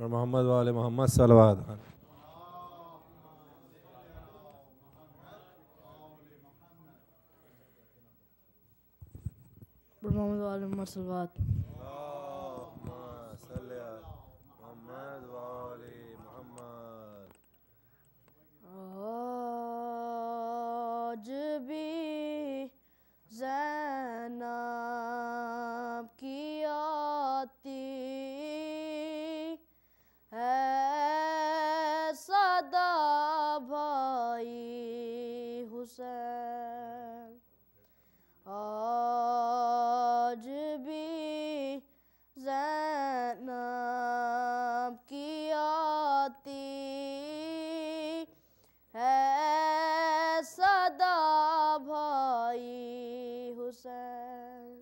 اور محمد وآل محمد صلوات. محمد وآل محمد صلوات. اللهم صل على محمد وآل محمد. آج بھی زینب کی آتی ہے صدا بھائی حسین. آج بھی زینب کی آتی ہے صدا بھائی حسین.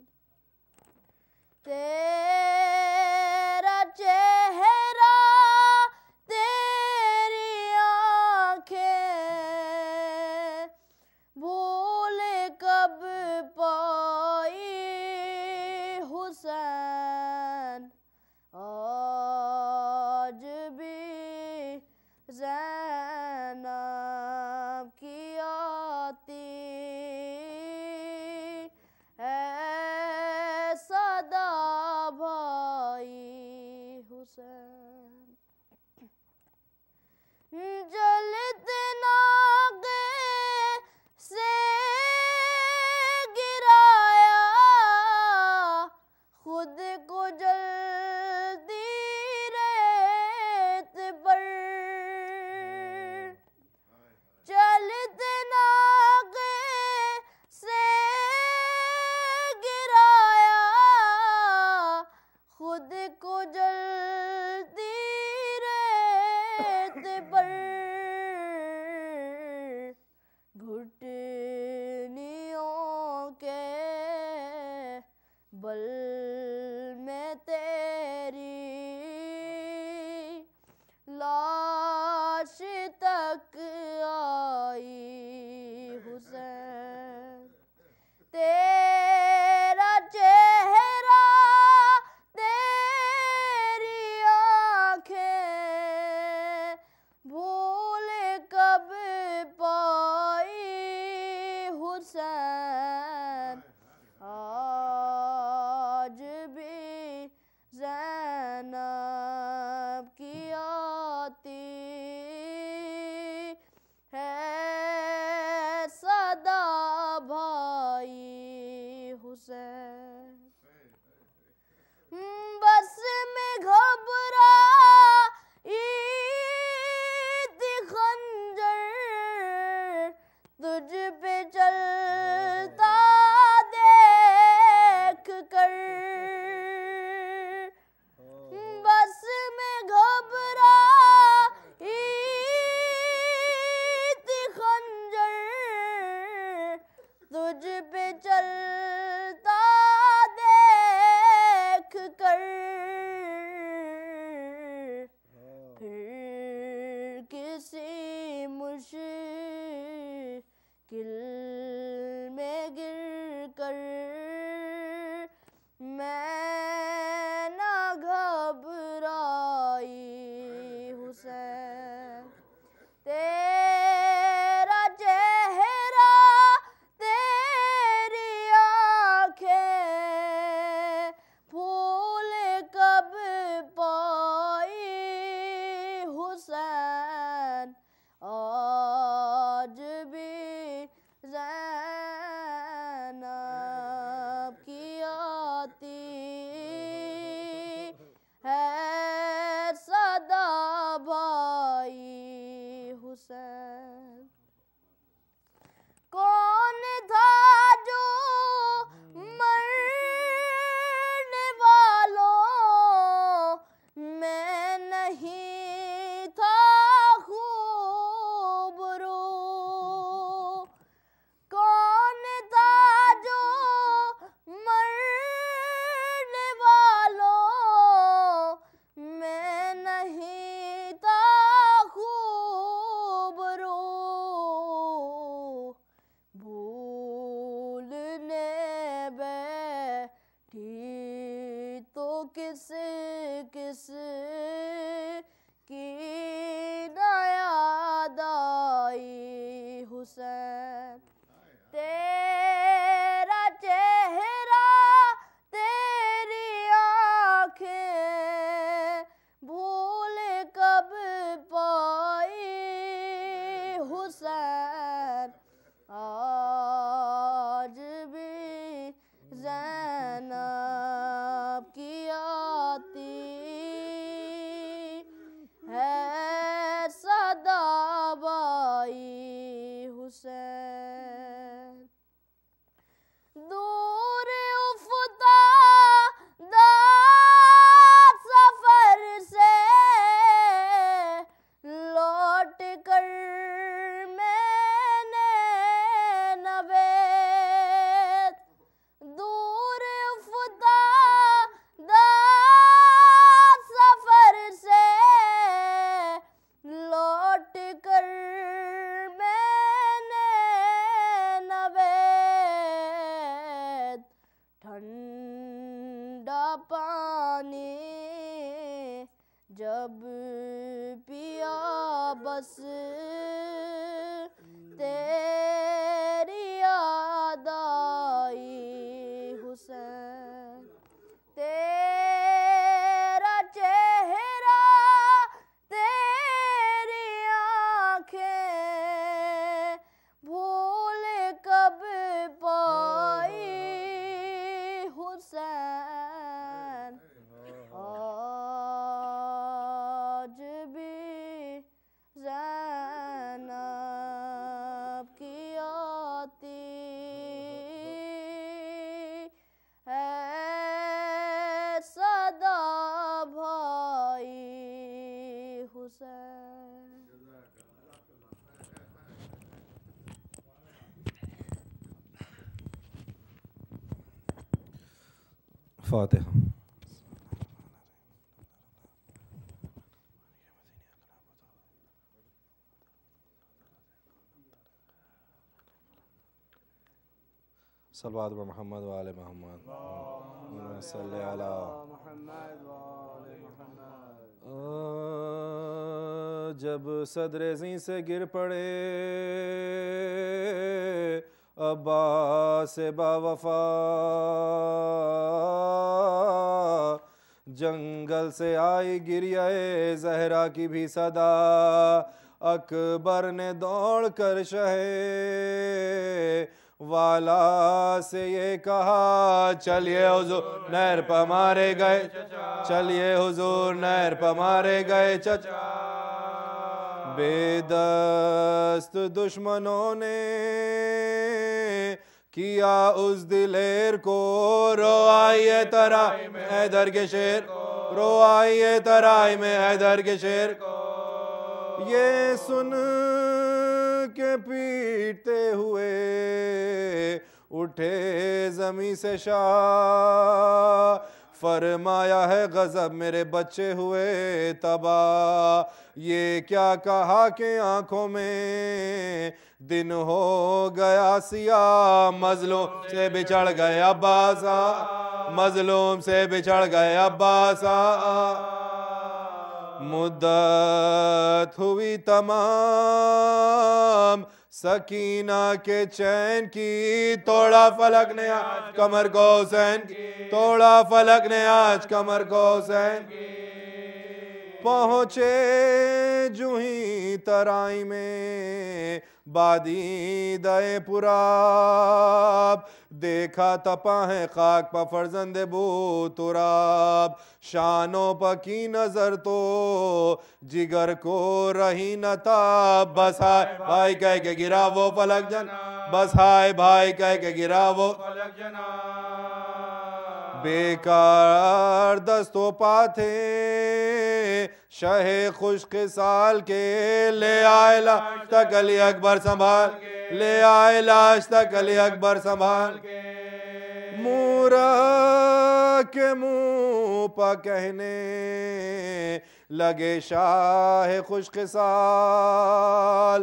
تیرا چہرہ تیری آنکھیں بھول کب پائی حسین. آج بھی زینب کی آتی ہے صدا بھائی حسین. جلتے ناغے سے گرایا خود کو جلتی ریت پر. چلتے ناغے سے گرایا خود کو جلتی ریت پر. گھٹنیوں کے بل میں تیری لاش تک آئی حسین. تیرا چہرہ تیری آنکھیں جب پیا بس تیری یاد آئی حسین، تیرا چہرہ تیری آنکھیں بھول کب پائی حسین، آج بھی زینب کی آتی ہے صدا بھائی حسین۔ فاتحہ۔ صلوات محمد و آل محمد، اللہم صلی علی محمد وآل محمد۔ جب صدر زیں سے گر پڑے عباس با وفا، جنگل سے آئی گریہ زہرا کی بھی صدا، اکبر نے دوڑ کر شہ والا سے یہ کہا، چلیے حضور نہر پہ مارے گئے، چلیے حضور نہر پہ مارے گئے چچا، بے دست دشمنوں نے کیا اس دلیر کو، روائیے ترائی میں حیدر کے شیر، روائیے ترائی میں حیدر کے شیر، یہ سن کے پیٹتے ہوئے اٹھے زمین سے شاہ، فرمایا ہے غضب میرے بچے ہوئے تباہ، یہ کیا کہا کہ آنکھوں میں دن ہو گیا سیاہ، مظلوم سے بچھڑ گئے عباس، مظلوم سے بچھڑ گئے عباس، مدت ہوئی تمام سکینہ کے چین کی، توڑا فلک نے آج کمر کو حسین کی، توڑا فلک نے آج کمر کو حسین کی، پہنچے جو ہی ترائی میں بادی دے پراب، دیکھا تپا ہے خاک پا فرزند بو تراب، شانوں پا کی نظر تو جگر کو رہی نہ تاب، بس ہائے بھائی کہہ کے گرا وہ فلک جنا، بس ہائے بھائی کہہ کے گرا وہ فلک جنا، بیکار دست و پا تھے شہ خشک سال کے، لے آئے لاش تک علی اکبر سنبھال کے، لے آئے لاش تک علی اکبر سنبھال کے، مورا کے منہ پا کہنے لگے شاہ خشک سال،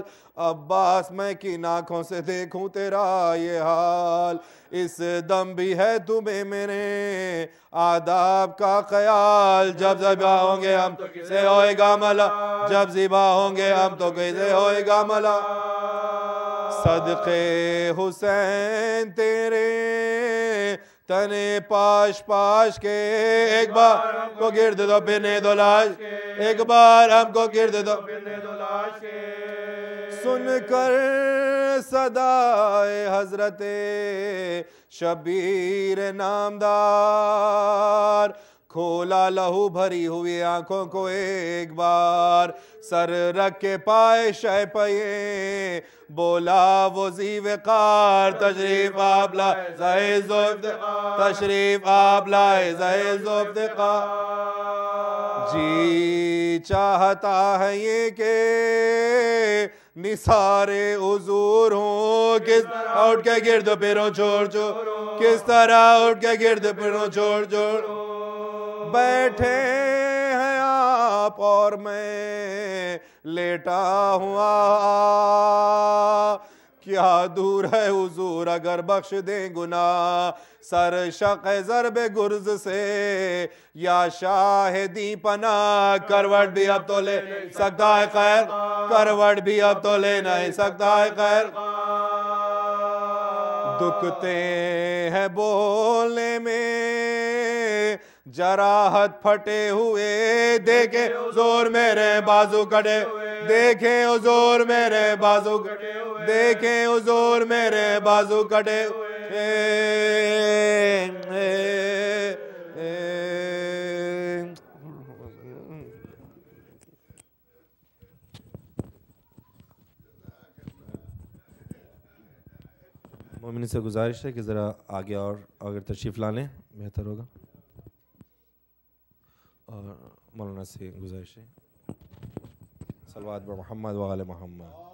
عباس میں کن آنکھوں سے دیکھوں تیرا یہ حال، اس دم بھی ہے تمہیں میرے آداب کا خیال، جب ذبح ہوں گے ہم تو کسے ہوئے گا ملا، جب ذبح ہوں گے ہم تو کسے ہوئے گا ملا، صدقے حسین تیرے تنے پاش پاش کے، ایک بار ہم کو گرد دو پھرنے دو لاش کے، ایک بار ہم کو گرد دو پھرنے دو لاش کے، سن کر صدائے حضرت شبیر نامدار، کھولا لہو بھری ہوئی آنکھوں کو ایک بار، سر رکھ کے پائے شہ پئے بولا وہ ذی وقار، تشریف آپ لائے زعیز و افتخار، تشریف آپ لائے زعیز و افتخار، جی چاہتا ہے یہ کہ نثار حضور ہوں، کس طرح اٹھ کے گرد پھروں چھوڑ چھوڑ، کس طرح اٹھ کے گرد پھروں چھوڑ چھوڑ، بیٹھے ہیں آپ اور میں لیٹا ہوا، کیا دور ہے حضور اگر بخش دیں گناہ سر شق ضرب گرز سے یا شاہدی پناہ کروٹ بھی اب تو لے سکتا ہے خیر کروٹ بھی اب تو لے نہیں سکتا ہے خیر دکھتے ہیں بولنے میں جراحت پھٹے ہوئے دیکھے حضور میرے بازو کٹے دیکھے حضور میرے بازو دیکھے حضور میرے بازو کٹے مومن سے گزارش ہے کہ ذرا آگے اور اگر تشریف لا لیں بہتر ہوگا اور مولانا سے گزارش ہے صلوات بر محمد و آل محمد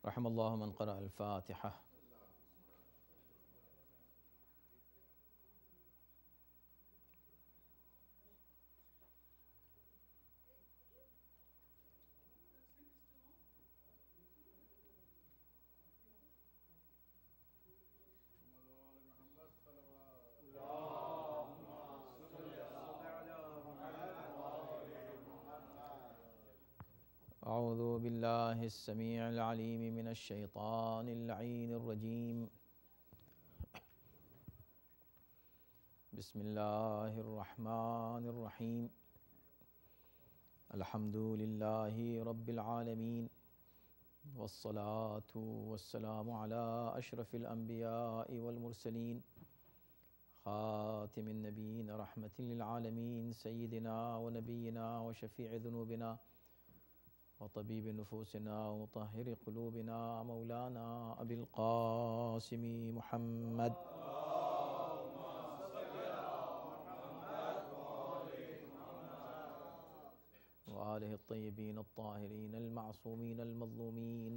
رحم الله من قرأ الفاتحة. أعوذ بالله السميع العليم من الشيطان اللعين الرجيم. بسم الله الرحمن الرحيم. الحمد لله رب العالمين والصلاة والسلام على أشرف الأنبياء والمرسلين خاتم النبيين رحمة للعالمين سيدنا ونبينا وشفيع ذنوبنا وطبيب نفوسنا ومطهر قلوبنا مولانا أبي القاسم محمد وآله الطيبين الطاهرين المعصومين المظلومين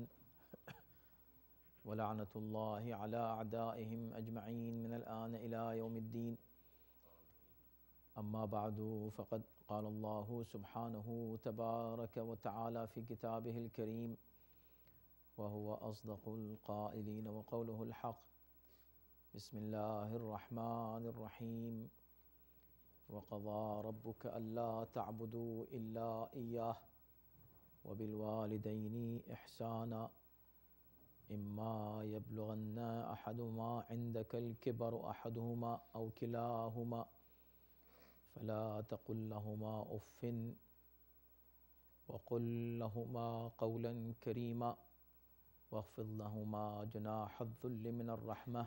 ولعنة الله على أعدائهم أجمعين من الآن إلى يوم الدين. أما بعد فقد قال الله سبحانه تبارك وتعالى في كتابه الكريم وهو أصدق القائلين وقوله الحق. بسم الله الرحمن الرحيم. وقضى ربك ألا تعبدوا إلا إياه وبالوالدين إحسانا إما يبلغن أحدهما عندك الكبر أحدهما أو كلاهما فلا تقل لهما أف وقل لهما قولا كريما واخفض لهما جناح الذل من الرحمة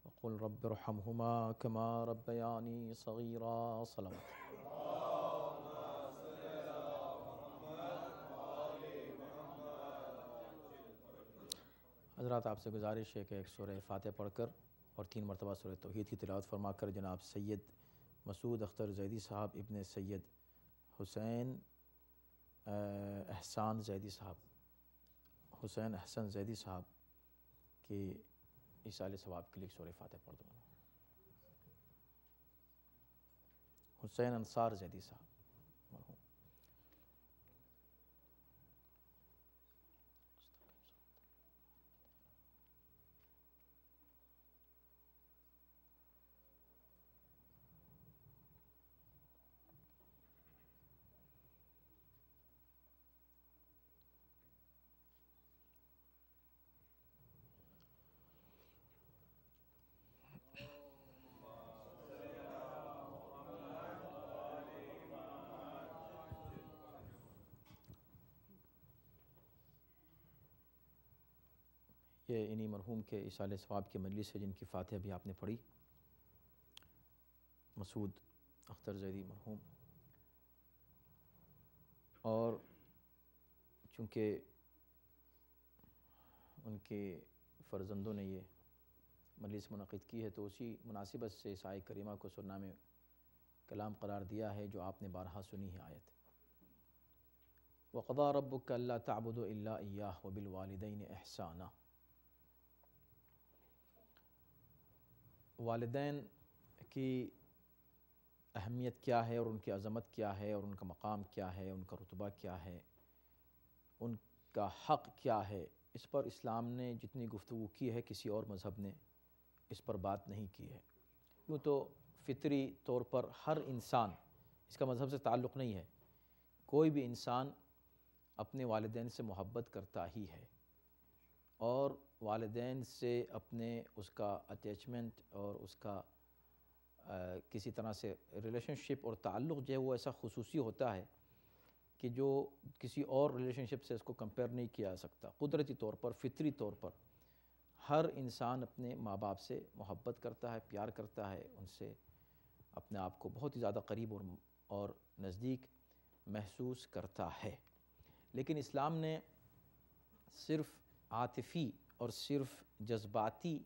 وقل رب ارحمهما كما ربياني صغيرا. صلوات. حضرات آپ سے گزارش ہے کہ ایک سورہ فاتح پڑھ کر اور 3 مرتبہ سورہ توحید کی تلاوت فرما کر جناب سید مسعود اختر زیدی صاحب ابن سید حسین احسان زیدی صاحب حسین احسن زیدی صاحب کی ایصال ثواب کے لیے سورہ فاتح پڑھ دوں. حسین انصار زیدی صاحب مرحوم. یہ انہی مرحوم کے ایصال ثواب کی مجلس ہے جن کی فاتحہ بھی آپ نے پڑھی. مسعود اختر زیدی مرحوم، اور چونکہ ان کے فرزندوں نے یہ مجلس منعقد کی ہے تو اسی مناسبت سے اس آیت کریمہ کو سرنامہ کلام قرار دیا ہے جو آپ نے بارہا سنی ہے آیت، وَقَضَىٰ رَبُّكَ أَلَّا تَعْبُدُوا إِلَّا إِيَّاهُ وَبِالْوَالِدَيْنِ إِحْسَانًا۔ والدین کی اہمیت کیا ہے اور ان کی عظمت کیا ہے اور ان کا مقام کیا ہے، ان کا رتبہ کیا ہے، ان کا حق کیا ہے، اس پر اسلام نے جتنی گفتگو کی ہے کسی اور مذہب نے اس پر بات نہیں کی ہے۔ یوں تو فطری طور پر ہر انسان، اس کا مذہب سے تعلق نہیں ہے، کوئی بھی انسان اپنے والدین سے محبت کرتا ہی ہے، اور والدین سے اپنے اس کا اٹیچمنٹ اور اس کا کسی طرح سے ریلیشن شپ اور تعلق جو ہے وہ ایسا خصوصی ہوتا ہے کہ جو کسی اور ریلیشن شپ سے اس کو کمپیئر نہیں کیا جا سکتا۔ قدرتی طور پر، فطری طور پر ہر انسان اپنے ماں باپ سے محبت کرتا ہے، پیار کرتا ہے، ان سے اپنے آپ کو بہت ہی زیادہ قریب اور نزدیک محسوس کرتا ہے۔ لیکن اسلام نے صرف عاطفی اور صرف جذباتی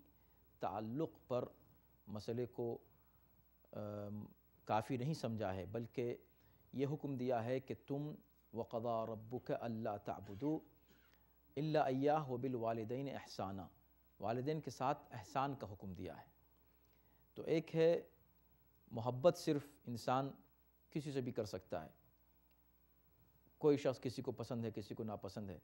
تعلق پر مسئلے کو کافی نہیں سمجھا ہے، بلکہ یہ حکم دیا ہے کہ تم وَقَضَىٰ رَبُّكَ أَلَّا تَعْبُدُوا إِلَّا إِيَّاهُ وَبِالْوَالِدَيْنِ إِحْسَانًا، والدین کے ساتھ احسان کا حکم دیا ہے۔ تو ایک ہے محبت، صرف انسان کسی سے بھی کر سکتا ہے، کوئی شخص کسی کو پسند ہے، کسی کو ناپسند ہے،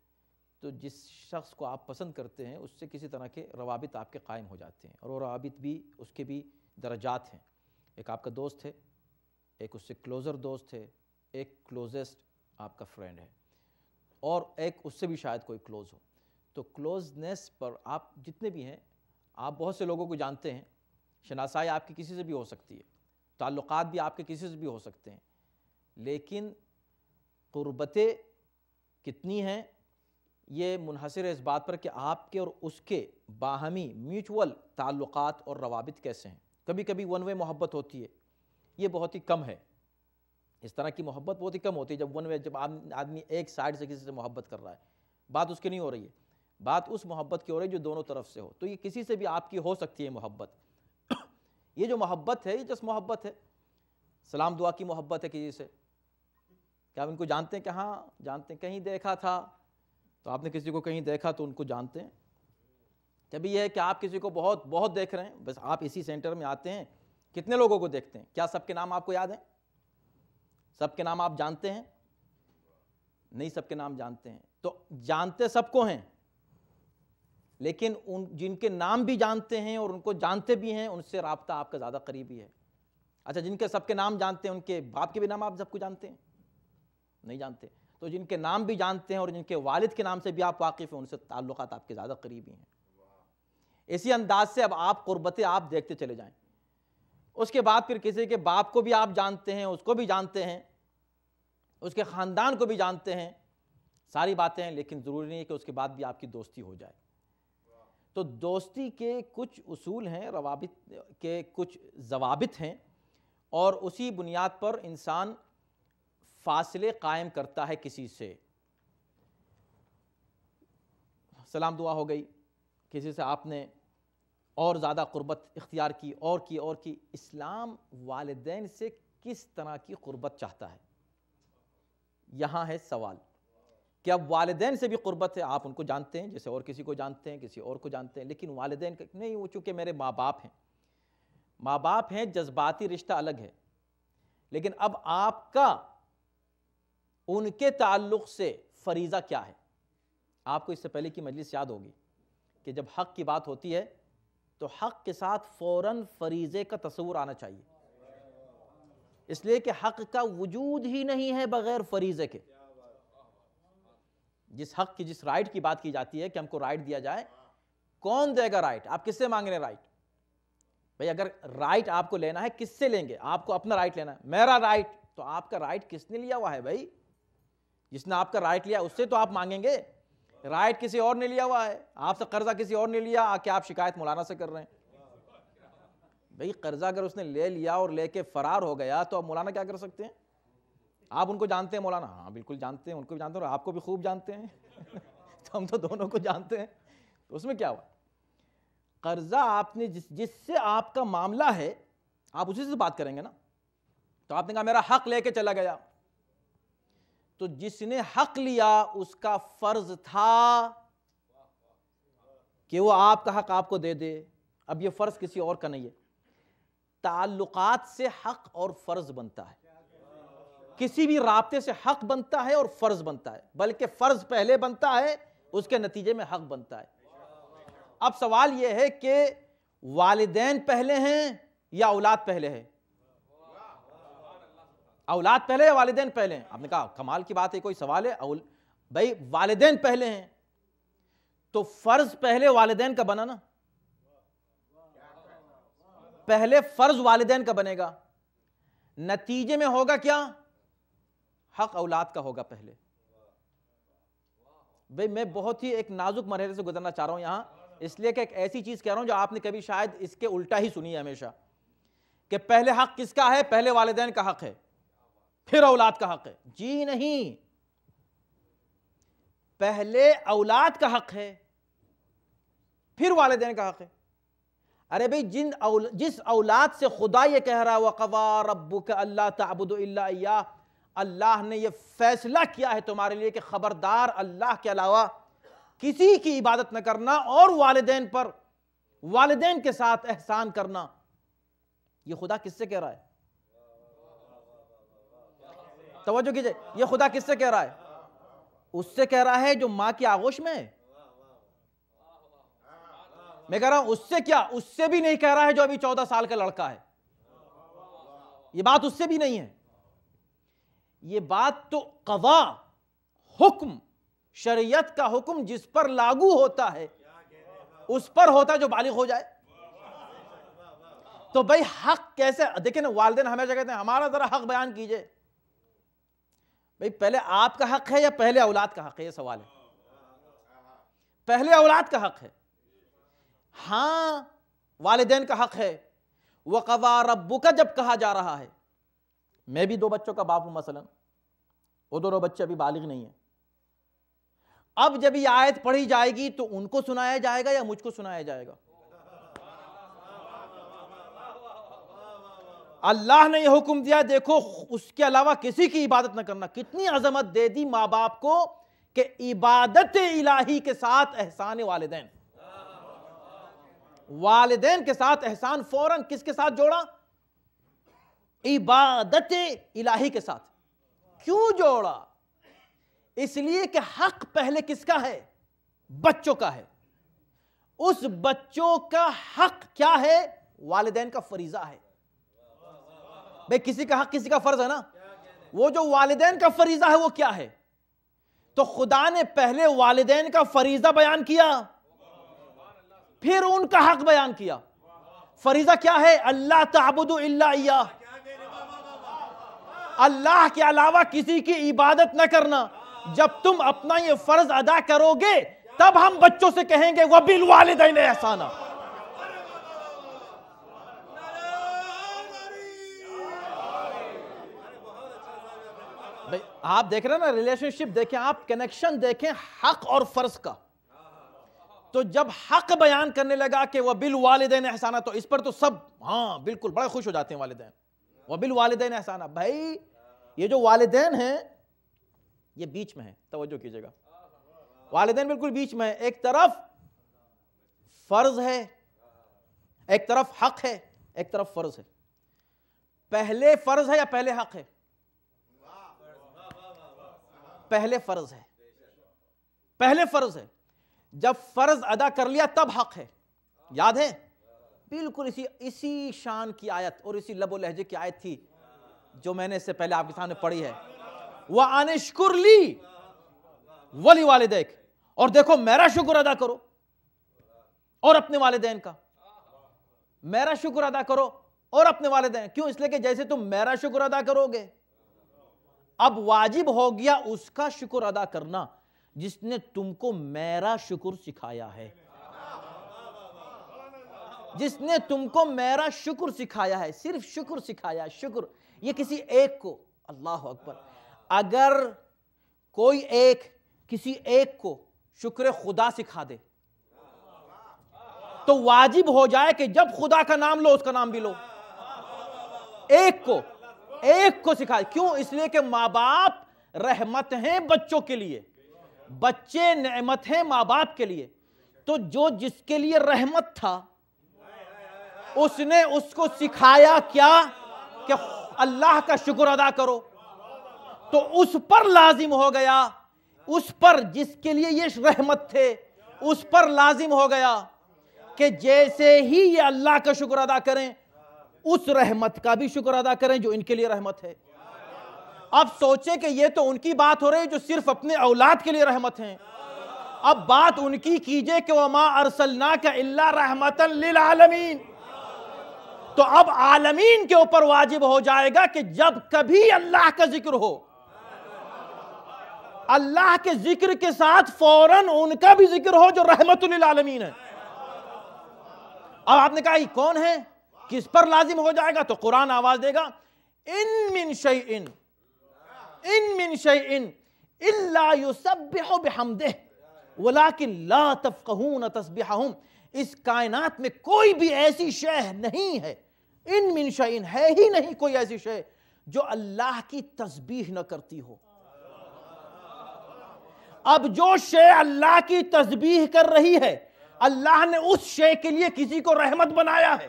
تو جس شخص کو آپ پسند کرتے ہیں اس سے کسی طرح کے روابط آپ کے قائم ہو جاتے ہیں، اور وہ روابط بھی اس کے بھی درجات ہیں۔ ایک آپ کا دوست ہے، ایک اس سے کلوزر دوست ہے، ایک کلوزسٹ آپ کا فرینڈ ہے، اور ایک اس سے بھی شاید کوئی کلوز ہو۔ تو کلوزنس پر آپ جتنے بھی ہیں، آپ بہت سے لوگوں کو جانتے ہیں، شناسائی آپ کی کسی سے بھی ہو سکتی ہے، تعلقات بھی آپ کے کسی سے بھی ہو سکتے ہیں، لیکن قربتیں کتنی ہیں یہ منحصر ہے اس بات پر کہ آپ کے اور اس کے باہمی میوچول تعلقات اور روابط کیسے ہیں۔ کبھی کبھی ون وے محبت ہوتی ہے، یہ بہت ہی کم ہے، اس طرح کی محبت بہت ہی کم ہوتی ہے جب ون وے، جب آدمی ایک سائڈ سے کسی سے محبت کر رہا ہے، بات اس کی نہیں ہو رہی ہے، بات اس محبت کی ہو رہی ہے جو دونوں طرف سے ہو۔ تو یہ کسی سے بھی آپ کی ہو سکتی ہے محبت۔ یہ جو محبت ہے یہ جس محبت ہے، سلام دعا کی محبت ہے کسی سے، کیا آپ ان کو جانتے ہیں؟ کہ ہاں جانتے ہیں، کہیں دیکھا تھا، تو آپ نے کسی کو کہیں دیکھا تو ان کو جانتے ہیں۔ کبھی یہ ہے کہ آپ کسی کو بہت بہت دیکھ رہے ہیں، بس آپ اسی سینٹر میں آتے ہیں، کتنے لوگوں کو دیکھتے ہیں؟ کیا سب کے نام آپ کو یاد ہیں؟ سب کے نام آپ جانتے ہیں؟ نہیں، سب کے نام جانتے ہیں۔ تو جانتے سب کو ہیں، لیکن ان جن کے نام بھی جانتے ہیں اور ان کو جانتے بھی ہیں، ان سے رابطہ آپ کا زیادہ قریبی ہے۔ اچھا، جن کے سب کے نام جانتے ہیں، ان کے باپ کے بھی نام آپ سب کو جانتے ہیں؟ نہیں جانتے۔ تو جن کے نام بھی جانتے ہیں اور جن کے والد کے نام سے بھی آپ واقف ہیں، ان سے تعلقات آپ کے زیادہ قریبی ہیں۔ اسی انداز سے اب آپ قربتیں آپ دیکھتے چلے جائیں، اس کے بعد پھر کسی کے باپ کو بھی آپ جانتے ہیں، اس کو بھی جانتے ہیں، اس کے خاندان کو بھی جانتے ہیں، ساری باتیں ہیں، لیکن ضروری نہیں ہے کہ اس کے بعد بھی آپ کی دوستی ہو جائے۔ تو دوستی کے کچھ اصول ہیں، روابط کے کچھ ضوابط ہیں، اور اسی بنیاد پر انسان فاصلے قائم کرتا ہے کسی سے۔ سلام دعا ہو گئی، کسی سے آپ نے اور زیادہ قربت اختیار کی، اور کی۔ اسلام والدین سے کس طرح کی قربت چاہتا ہے؟ یہاں ہے سوال کہ اب والدین سے بھی قربت ہے، آپ ان کو جانتے ہیں جیسے اور کسی کو جانتے ہیں، کسی اور کو جانتے ہیں، لیکن والدین کا نہیں، وہ چونکہ میرے ماں باپ ہیں، ماں باپ ہیں، جذباتی رشتہ الگ ہے، لیکن اب آپ کا ان کے تعلق سے فریضہ کیا ہے؟ آپ کو اس سے پہلے کی مجلس یاد ہوگی کہ جب حق کی بات ہوتی ہے تو حق کے ساتھ فوراً فریضے کا تصور آنا چاہیے، اس لیے کہ حق کا وجود ہی نہیں ہے بغیر فریضے کے۔ جس حق کی، جس رائٹ کی بات کی جاتی ہے کہ ہم کو رائٹ دیا جائے، کون دے گا رائٹ؟ آپ کس سے مانگ رہے ہیں رائٹ؟ بھئی اگر رائٹ آپ کو لینا ہے کس سے لیں گے؟ آپ کو اپنا رائٹ لینا ہے، میرا رائٹ، تو آپ کا رائٹ کس نے لیا ہوا ہے بھائی؟ جس نے آپ کا رائٹ لیا اس سے تو آپ مانگیں گے، رائٹ کسی اور نے لیا ہوا ہے، آپ سے قرضہ کسی اور نے لیا، آ کے آپ شکایت مولانا سے کر رہے ہیں۔ بھئی قرضہ اگر اس نے لے لیا اور لے کے فرار ہو گیا تو اب مولانا کیا کر سکتے ہیں؟ آپ ان کو جانتے ہیں مولانا؟ ہاں بالکل جانتے ہیں، ان کو بھی جانتے ہیں اور آپ کو بھی خوب جانتے ہیں تو ہم تو دونوں کو جانتے ہیں، تو اس میں کیا ہوا؟ قرضہ آپ نے جس سے آپ کا معاملہ ہے آپ اسی سے بات کریں گے نا. تو آپ نے کہا میرا حق لے کے چلا گیا، تو جس نے حق لیا اس کا فرض تھا کہ وہ آپ کا حق آپ کو دے دے. اب یہ فرض کسی اور کا نہیں ہے. تعلقات سے حق اور فرض بنتا ہے، کسی بھی رابطے سے حق بنتا ہے اور فرض بنتا ہے، بلکہ فرض پہلے بنتا ہے اس کے نتیجے میں حق بنتا ہے. اب سوال یہ ہے کہ والدین پہلے ہیں یا اولاد پہلے ہے؟ اولاد پہلے یا والدین پہلے ہیں؟ آپ نے کہا کمال کی بات ہے، کوئی سوال ہے؟ بھائی والدین پہلے ہیں تو فرض پہلے والدین کا بنا نا. پہلے فرض والدین کا بنے گا، نتیجے میں ہوگا کیا؟ حق اولاد کا ہوگا پہلے. بھئی میں بہت ہی ایک نازک مرحلے سے گزرنا چاہ رہا ہوں یہاں، اس لیے کہ ایک ایسی چیز کہہ رہا ہوں جو آپ نے کبھی شاید اس کے الٹا ہی سنی ہے ہمیشہ، کہ پہلے حق کس کا ہے؟ پہلے والدین کا حق ہے پھر اولاد کا حق ہے. جی نہیں، پہلے اولاد کا حق ہے پھر والدین کا حق ہے. ارے بھئی جس اولاد سے خدا یہ کہہ رہا ہے وَقَضَىٰ رَبُّكَ أَلَّا تَعْبُدُوا إِلَّا إِيَّاهُ، اللہ نے یہ فیصلہ کیا ہے تمہارے لیے کہ خبردار اللہ کے علاوہ کسی کی عبادت نہ کرنا اور والدین پر والدین کے ساتھ احسان کرنا. یہ خدا کس سے کہہ رہا ہے؟ توجہ کیجئے، یہ خدا کس سے کہہ رہا ہے؟ اس سے کہہ رہا ہے جو ماں کی آغوش میں ہے. میں کہہ رہا ہوں اس سے کیا، اس سے بھی نہیں کہہ رہا ہے جو ابھی 14 سال کا لڑکا ہے. یہ بات اس سے بھی نہیں ہے. یہ بات تو قضاء، حکم، شریعت کا حکم جس پر لاگو ہوتا ہے اس پر ہوتا ہے جو بالغ ہو جائے. تو بھئی حق کیسے؟ دیکھیں نا، والدین ہمیشہ کہتے ہیں ہمارا ذرا حق بیان کیجئے. بھئی پہلے آپ کا حق ہے یا پہلے اولاد کا حق ہے؟ یہ سوال ہے. پہلے اولاد کا حق ہے. ہاں والدین کا حق ہے. وَقَضَىٰ رَبُّكَ جب کہا جا رہا ہے، میں بھی 2 بچوں کا باپ ہوں مثلا، وہ دونوں بچے ابھی بالغ نہیں ہیں. اب جب یہ آیت پڑھی جائے گی تو ان کو سنایا جائے گا یا مجھ کو سنایا جائے گا؟ اللہ نے یہ حکم دیا دیکھو اس کے علاوہ کسی کی عبادت نہ کرنا. کتنی عظمت دے دی ماں باپ کو کہ عبادت الہی کے ساتھ احسان والدین. والدین کے ساتھ احسان فوراً کس کے ساتھ جوڑا؟ عبادت الہی کے ساتھ. کیوں جوڑا؟ اس لیے کہ حق پہلے کس کا ہے؟ بچوں کا ہے. اس بچوں کا حق کیا ہے؟ والدین کا فریضہ ہے. بھئی کسی کا حق کسی کا فرض ہے نا. وہ جو والدین کا فریضہ ہے وہ کیا ہے؟ تو خدا نے پہلے والدین کا فریضہ بیان کیا پھر ان کا حق بیان کیا. فریضہ کیا ہے؟ اللہ تعبدوا الا ایاہ، اللہ کے علاوہ کسی کی عبادت نہ کرنا. جب تم اپنا یہ فرض ادا کرو گے تب ہم بچوں سے کہیں گے وَبِالْوَالِدَيْنِ احسانا. آپ دیکھ رہے ہیں نا، ریلیشن شپ دیکھیں، آپ کنیکشن دیکھیں حق اور فرض کا. تو جب حق بیان کرنے لگا کہ وَبِالْوَالِدَيْنِ احسانا، تو اس پر تو سب ہاں بالکل بڑے خوش ہو جاتے ہیں والدین. وَبِالْوَالِدَيْنِ احسانا. بھائی یہ جو والدین ہیں یہ بیچ میں ہیں، توجہ کیجئے گا. والدین بالکل بیچ میں ہیں. ایک طرف فرض ہے، ایک طرف حق ہے، ایک طرف فرض ہے. پہلے فرض ہے یا پہلے حق ہے؟ پہلے فرض ہے. پہلے فرض ہے. جب فرض ادا کر لیا تب حق ہے. یاد ہے بالکل اسی شان کی آیت اور اسی لب و لہجے کی آیت تھی جو میں نے اس سے پہلے آپ کے سامنے پڑھی ہے. وَأَنِ اشْكُرْ لِي وَلِوَالِدَيْكَ، اور دیکھو میرا شکر ادا کرو اور اپنے والدین کا. میرا شکر ادا کرو اور اپنے والدین. کیوں؟ اس لیے کہ جیسے تم میرا شکر ادا کرو گے اب واجب ہو گیا اس کا شکر ادا کرنا جس نے تم کو میرا شکر سکھایا ہے. جس نے تم کو میرا شکر سکھایا ہے، صرف شکر سکھایا ہے، شکر یہ کسی ایک کو، اللہ اکبر، اگر کوئی ایک کسی ایک کو شکر خدا سکھا دے تو واجب ہو جائے کہ جب خدا کا نام لو اس کا نام بھی لو. ایک کو سکھائے. کیوں؟ اس لیے کہ ماں باپ رحمت ہیں بچوں کے لیے، بچے نعمت ہیں ماں باپ کے لیے. تو جو جس کے لیے رحمت تھا اس نے اس کو سکھایا کیا کہ اللہ کا شکر ادا کرو، تو اس پر لازم ہو گیا، اس پر جس کے لیے یہ رحمت تھے اس پر لازم ہو گیا کہ جیسے ہی یہ اللہ کا شکر ادا کریں اس رحمت کا بھی شکر ادا کریں جو ان کے لیے رحمت ہے. اب سوچیں کہ یہ تو ان کی بات ہو رہی ہے جو صرف اپنے اولاد کے لیے رحمت ہیں. اب بات ان کی کیجئے کہ وَمَا أَرْسَلْنَاكَ إِلَّا رَحْمَةً لِلْعَالَمِينَ. تو اب عالمین کے اوپر واجب ہو جائے گا کہ جب کبھی اللہ کا ذکر ہو، اللہ کے ذکر کے ساتھ فوراً ان کا بھی ذکر ہو جو رحمت للعالمین ہے. اب آپ نے کہا یہ کون ہے، کس پر لازم ہو جائے گا؟ تو قرآن آواز دے گا ان من شیء الا یسبح بحمدہ ولکن لا تفقہون تسبیحہم. اس کائنات میں کوئی بھی ایسی شے نہیں ہے، ان من شیء ہے ہی نہیں کوئی ایسی شے جو اللہ کی تسبیح نہ کرتی ہو. اب جو شے اللہ کی تسبیح کر رہی ہے اللہ نے اس شے کے لیے کسی کو رحمت بنایا ہے.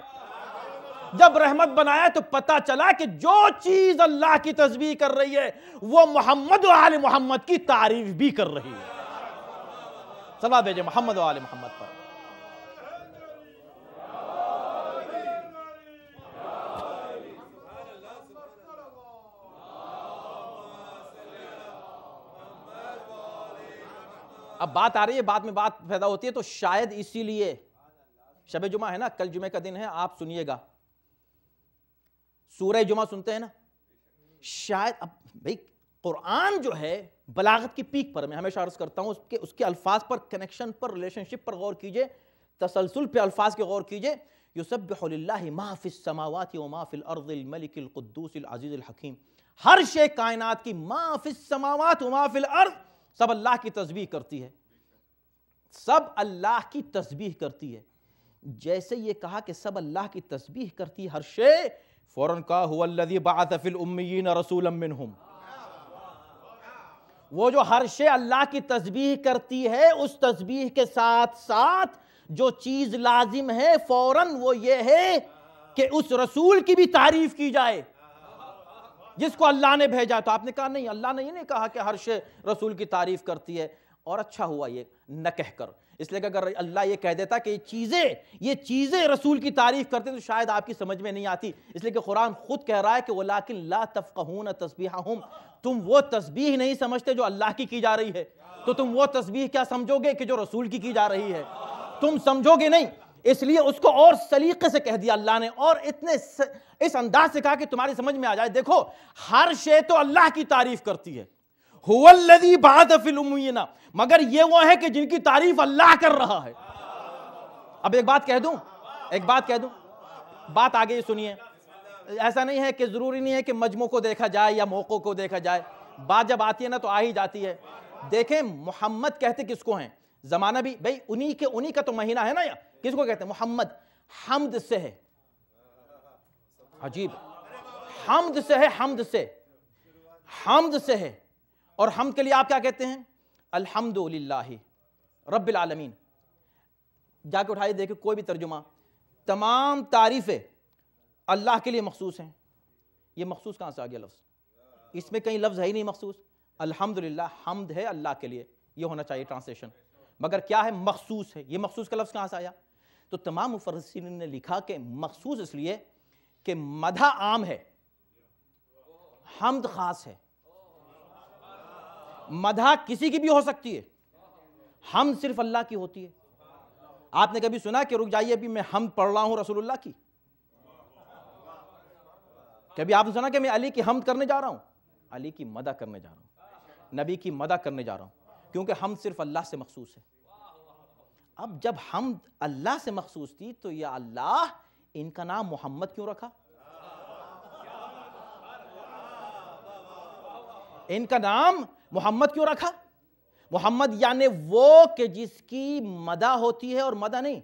جب رحمت بنایا تو پتا چلا کہ جو چیز اللہ کی تسبیح کر رہی ہے وہ محمد و آل محمد کی تعریف بھی کر رہی ہے. صلوات بھیجے محمد و آل محمد پر. اب بات آ رہی ہے، بعد میں بات پیدا ہوتی ہے، تو شاید اسی لیے شب جمعہ ہے نا، کل جمعہ کا دن ہے، آپ سنیے گا، سورہ جمعہ سنتے ہیں نا، شاید اب بھئی قرآن جو ہے بلاغت کی پیک پر، میں ہمیشہ عرض کرتا ہوں اس کے الفاظ پر، کنیکشن پر، ریلیشن شپ پر غور کیجئے، تسلسل پہ الفاظ کے غور کیجئے. یسبح للہ ما فی السماوات وما فی الارض الملک القدوس العزیز الحکیم. ہر شے کائنات کی، ما فی السماوات وما فی الارض، سب اللہ کی تسبیح کرتی ہے، سب اللہ کی تسبیح کرتی ہے. جیسے یہ کہا کہ سب اللہ کی تسبیح کرتی ہے ہر شے، فوراً کہا هو الذی بعث فی الامیین رسولا منہم. وہ جو ہر شے اللہ کی تسبیح کرتی ہے اس تسبیح کے ساتھ ساتھ جو چیز لازم ہے فوراً وہ یہ ہے کہ اس رسول کی بھی تعریف کی جائے جس کو اللہ نے بھیجا. تو آپ نے کہا نہیں، اللہ نے یہ نہیں کہا کہ ہر شے رسول کی تعریف کرتی ہے. اور اچھا ہوا یہ نہ کہہ کر، اس لیے کہ اگر اللہ یہ کہہ دیتا کہ یہ چیزیں رسول کی تعریف کرتے تو شاید آپ کی سمجھ میں نہیں آتی. اس لیے کہ قرآن خود کہہ رہا ہے کہ وَلَٰكِن لَا تَفْقَهُونَ تَسْبِيحَهُمْ. تم وہ تسبیح نہیں سمجھتے جو اللہ کی جا رہی ہے، تو تم وہ تسبیح کیا سمجھو گے کہ جو رسول کی جا رہی ہے؟ تم سمجھو گے نہیں. اس لیے اس کو اور سلیقے سے کہہ دیا اللہ نے، اور اتنے اس انداز سے کہا کہ تمہاری سمجھ میں آ جائے. دیکھو ہر شے تو اللہ کی تعریف کرتی ہے، هو الذی بعث فی الامیین، مگر یہ وہ ہے کہ جن کی تعریف اللہ کر رہا ہے. اب ایک بات کہہ دوں، بات آگے سنیے. ایسا نہیں ہے کہ ضروری نہیں ہے کہ مجموع کو دیکھا جائے یا موقع کو دیکھا جائے، بات جب آتی ہے نا تو آ ہی جاتی ہے. دیکھیں محمد کہتے کس کو ہیں؟ زمانہ بھی بھئی انہی کا تو مہینہ ہے نا، یا کس کو کہتے ہیں؟ محمد. حمد سے ہے، عجیب، حمد سے ہے، حمد سے ہے. اور حمد کے لیے آپ کیا کہتے ہیں؟ الحمدللہ رب العالمین. جا کے اٹھائیے دیکھیں کوئی بھی ترجمہ، تمام تعریفیں اللہ کے لیے مخصوص ہیں. یہ مخصوص کہاں سے آ گیا لفظ؟ اس میں کہیں لفظ ہے ہی نہیں مخصوص. الحمدللہ حمد ہے اللہ کے لیے، یہ ہونا چاہیے ٹرانسلیشن، مگر کیا ہے؟ مخصوص ہے. یہ مخصوص کا لفظ کہاں سے آیا؟ تو تمام مفسرین نے لکھا کہ مخصوص اس لیے کہ مدح عام ہے، حمد خاص ہے. مدح کسی کی بھی ہو سکتی ہے، حمد صرف اللہ کی ہوتی ہے. آپ نے کبھی سنا کہ رک جائیے ابھی میں حمد پڑھ رہا ہوں رسول اللہ کی؟ کبھی آپ نے سنا کہ میں علی کی حمد کرنے جا رہا ہوں؟ علی کی مدح کرنے جا رہا ہوں، نبی کی مدح کرنے جا رہا ہوں، کیونکہ حمد صرف اللہ سے مخصوص ہے. اب جب حمد اللہ سے مخصوص تھی تو یا اللہ ان کا نام محمد کیوں رکھا؟ ان کا نام محمد کیوں رکھا؟ محمد یعنی وہ کہ جس کی مدح ہوتی ہے اور مدح نہیں،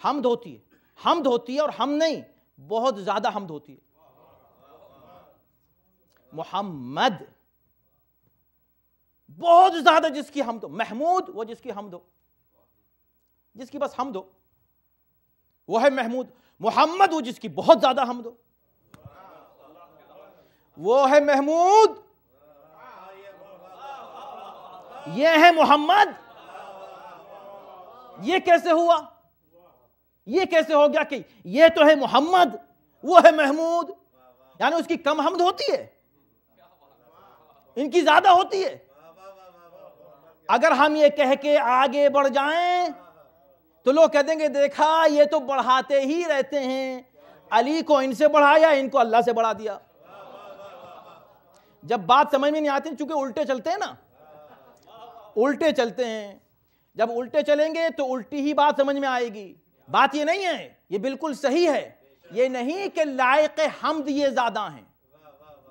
حمد ہوتی ہے، حمد ہوتی ہے اور ہم نہیں، بہت زیادہ حمد ہوتی ہے۔ محمد بہت زیادہ جس کی حمد ہو، محمود وہ جس کی حمد ہو، جس کی بس حمد ہو وہ ہے محمود۔ محمد وہ جس کی بہت زیادہ حمد ہو وہ ہے محمود۔ یہ ہے محمد۔ یہ کیسے ہوا؟ یہ کیسے ہو گیا کہ یہ تو ہے محمد وہ ہے محمود؟ یعنی اس کی کم حمد ہوتی ہے، ان کی زیادہ ہوتی ہے۔ اگر ہم یہ کہہ کے آگے بڑھ جائیں تو لوگ کہہ دیں گے دیکھا یہ تو بڑھاتے ہی رہتے ہیں، علی کو ان سے بڑھایا، ان کو اللہ سے بڑھا دیا۔ جب بات سمجھ میں نہیں آتی، چونکہ الٹے چلتے ہیں نا، الٹے چلتے ہیں، جب الٹے چلیں گے تو الٹی ہی بات سمجھ میں آئے گی۔ بات یہ نہیں ہے، یہ بالکل صحیح ہے، یہ نہیں کہ لائق حمد یہ زیادہ ہیں،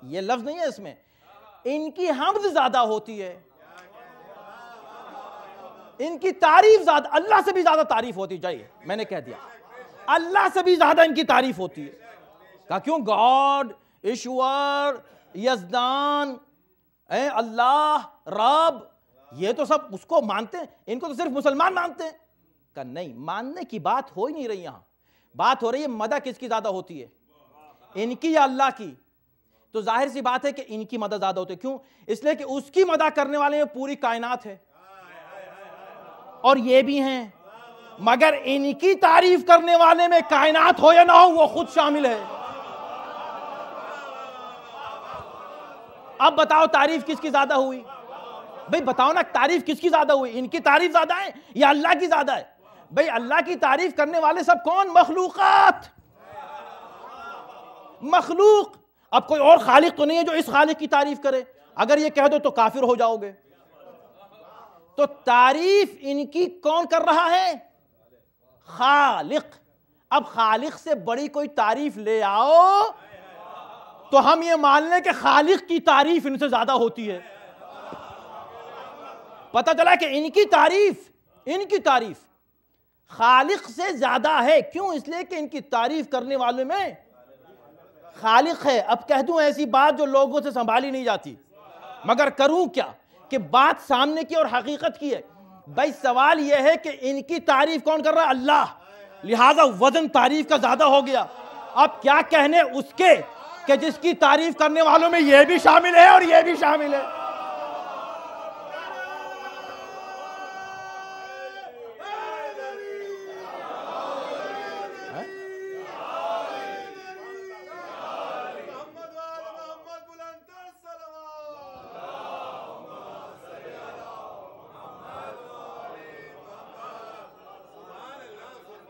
یہ لفظ نہیں ہے اس میں، ان کی حمد زیادہ ہوتی ہے، ان کی تعریف زیادہ، اللہ سے بھی زیادہ تعریف ہوتی جائے، میں نے کہہ دیا اللہ سے بھی زیادہ ان کی تعریف ہوتی ہے۔ کہا کیوں؟ گاڈ، ایشور، یزدان، اللہ، رب، یہ تو سب اس کو مانتے ہیں، ان کو تو صرف مسلمان مانتے ہیں۔ کہ نہیں، ماننے کی بات ہو ہی نہیں رہی یہاں، بات ہو رہی ہے مدح کس کی زیادہ ہوتی ہے، ان کی یا اللہ کی؟ تو ظاہر سی بات ہے کہ ان کی مدح زیادہ ہوتی ہے۔ کیوں؟ اس لیے کہ اس کی مدح کرنے والے میں پوری کائنات ہے اور یہ بھی ہیں، مگر ان کی تعریف کرنے والے میں کائنات ہو یا نہ ہو وہ خود شامل ہے۔ اب بتاؤ تعریف کس کی زیادہ ہوئی؟ بھئی بتاؤ نا، تعریف کس کی زیادہ ہوئی؟ ان کی تعریف زیادہ ہے یا اللہ کی زیادہ ہے؟ بھئی اللہ کی تعریف کرنے والے سب کون؟ مخلوقات، مخلوق۔ اب کوئی اور خالق تو نہیں ہے جو اس خالق کی تعریف کرے، اگر یہ کہہ دو تو کافر ہو جاؤ گے۔ تو تعریف ان کی کون کر رہا ہے؟ خالق۔ اب خالق سے بڑی کوئی تعریف لے آؤ تو ہم یہ مان لیں کہ خالق کی تعریف ان سے زیادہ ہوتی ہے۔ پتہ چلا کہ ان کی تعریف خالق سے زیادہ ہے۔ کیوں؟ اس لیے کہ ان کی تعریف کرنے والوں میں خالق ہے۔ اب کہہ دوں ایسی بات جو لوگوں سے سنبھالی نہیں جاتی، مگر کروں کیا کہ بات سامنے کی اور حقیقت کی ہے۔ بھائی سوال یہ ہے کہ ان کی تعریف کون کر رہا ہے؟ اللہ، لہذا وزن تعریف کا زیادہ ہو گیا۔ اب کیا کہنے اس کے کہ جس کی تعریف کرنے والوں میں یہ بھی شامل ہے اور یہ بھی شامل ہے۔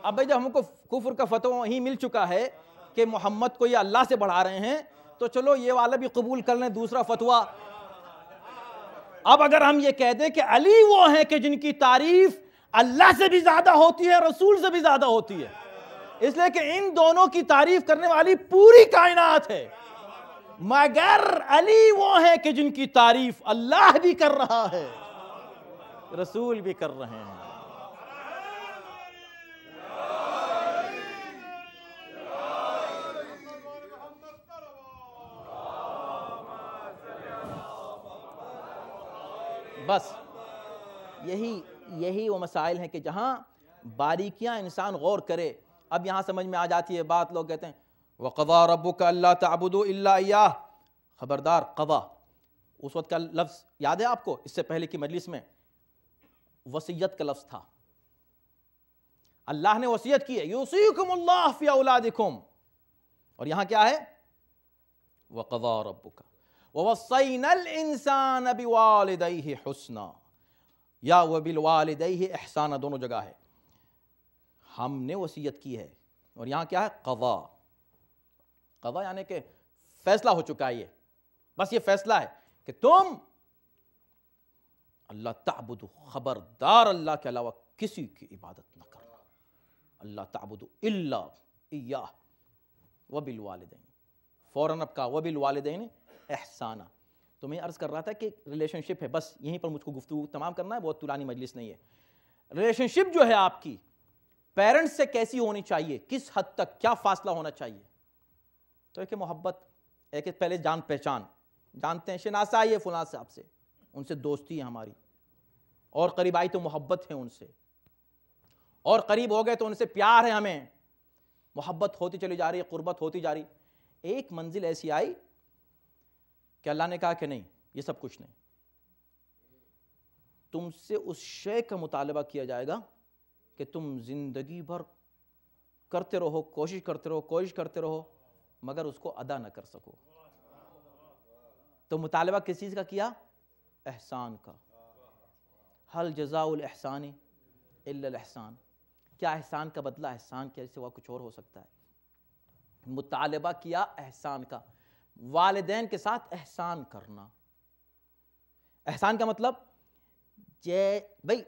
اب بھئی جب ہم کو کفر کا فتویٰ ہی مل چکا ہے کہ محمد کو یہ اللہ سے بڑھا رہے ہیں، تو چلو یہ والا بھی قبول کر لیں، دوسرا فتویٰ۔ اب اگر ہم یہ کہہ دیں کہ علی وہ ہیں کہ جن کی تعریف اللہ سے بھی زیادہ ہوتی ہے، رسول سے بھی زیادہ ہوتی ہے، اس لیے کہ ان دونوں کی تعریف کرنے والی پوری کائنات ہے، مگر علی وہ ہیں کہ جن کی تعریف اللہ بھی کر رہا ہے، رسول بھی کر رہے ہیں۔ بس یہی وہ مسائل ہیں کہ جہاں باریکیاں انسان غور کرے۔ اب یہاں سمجھ میں آ جاتی ہے بات، لوگ کہتے ہیں وَقَضَىٰ رَبُّكَ أَلَّا تَعْبُدُوا إِلَّا إِيَّاهُ، خبردار، قضا اس وقت کا لفظ یاد ہے آپ کو؟ اس سے پہلے کی مجلس میں وصیت کا لفظ تھا، اللہ نے وصیت کی ہے یوصیکم اللہ فی اولادکم، اور یہاں کیا ہے؟ وَقَضَىٰ رَبُّكَ وَوَصَّيْنَا الْإِنسَانَ بِوَالِدَيْهِ حُسْنًا، یا وَبِالْوَالِدَيْهِ احسانا، دونوں جگہ ہے، ہم نے وصیت کی ہے، اور یہاں کیا ہے؟ قضا۔ قضا یعنی کہ فیصلہ ہو چکا ہے، یہ بس یہ فیصلہ ہے کہ تم اللہ تعبدو، خبردار اللہ کے علاوہ کسی کی عبادت نہ کرنا. اللہ تعبدو الا ایاہ وبالوالدین، فوراً اب کہا وبالوالدین احسانہ. تو میں عرض کر رہا تھا کہ ریلیشن شپ ہے، بس یہیں پر مجھ کو گفتگو تمام کرنا ہے، بہت طولانی مجلس نہیں ہے. ریلیشن شپ جو ہے آپ کی پیرنٹس سے کیسی ہونی چاہیے، کس حد تک کیا فاصلہ ہونا چاہیے؟ تو ایک محبت، ایک پہلے جان پہچان، جانتے ہیں شناسائی ہے فلاں صاحب سے، ان سے دوستی ہے ہماری، اور قریب آئی تو محبت ہے ان سے، اور قریب ہو گئے تو ان سے پیار ہے ہمیں، محبت ہوتی چلی جا رہی ہے، قربت ہوتی جا رہی. ایک منزل ایسی آئی کہ اللہ نے کہا کہ نہیں، یہ سب کچھ نہیں، تم سے اس شے کا مطالبہ کیا جائے گا کہ تم زندگی بھر کرتے رہو، کوشش کرتے رہو مگر اس کو ادا نہ کر سکو. تو مطالبہ کس چیز کا کیا؟ احسان کا. حل جزاء الاحسان الا الاحسان، کیا احسان کا بدلہ احسان کے سوا کچھ اور ہو سکتا ہے؟ مطالبہ کیا احسان کا، والدین کے ساتھ احسان کرنا. احسان کا مطلب بھئی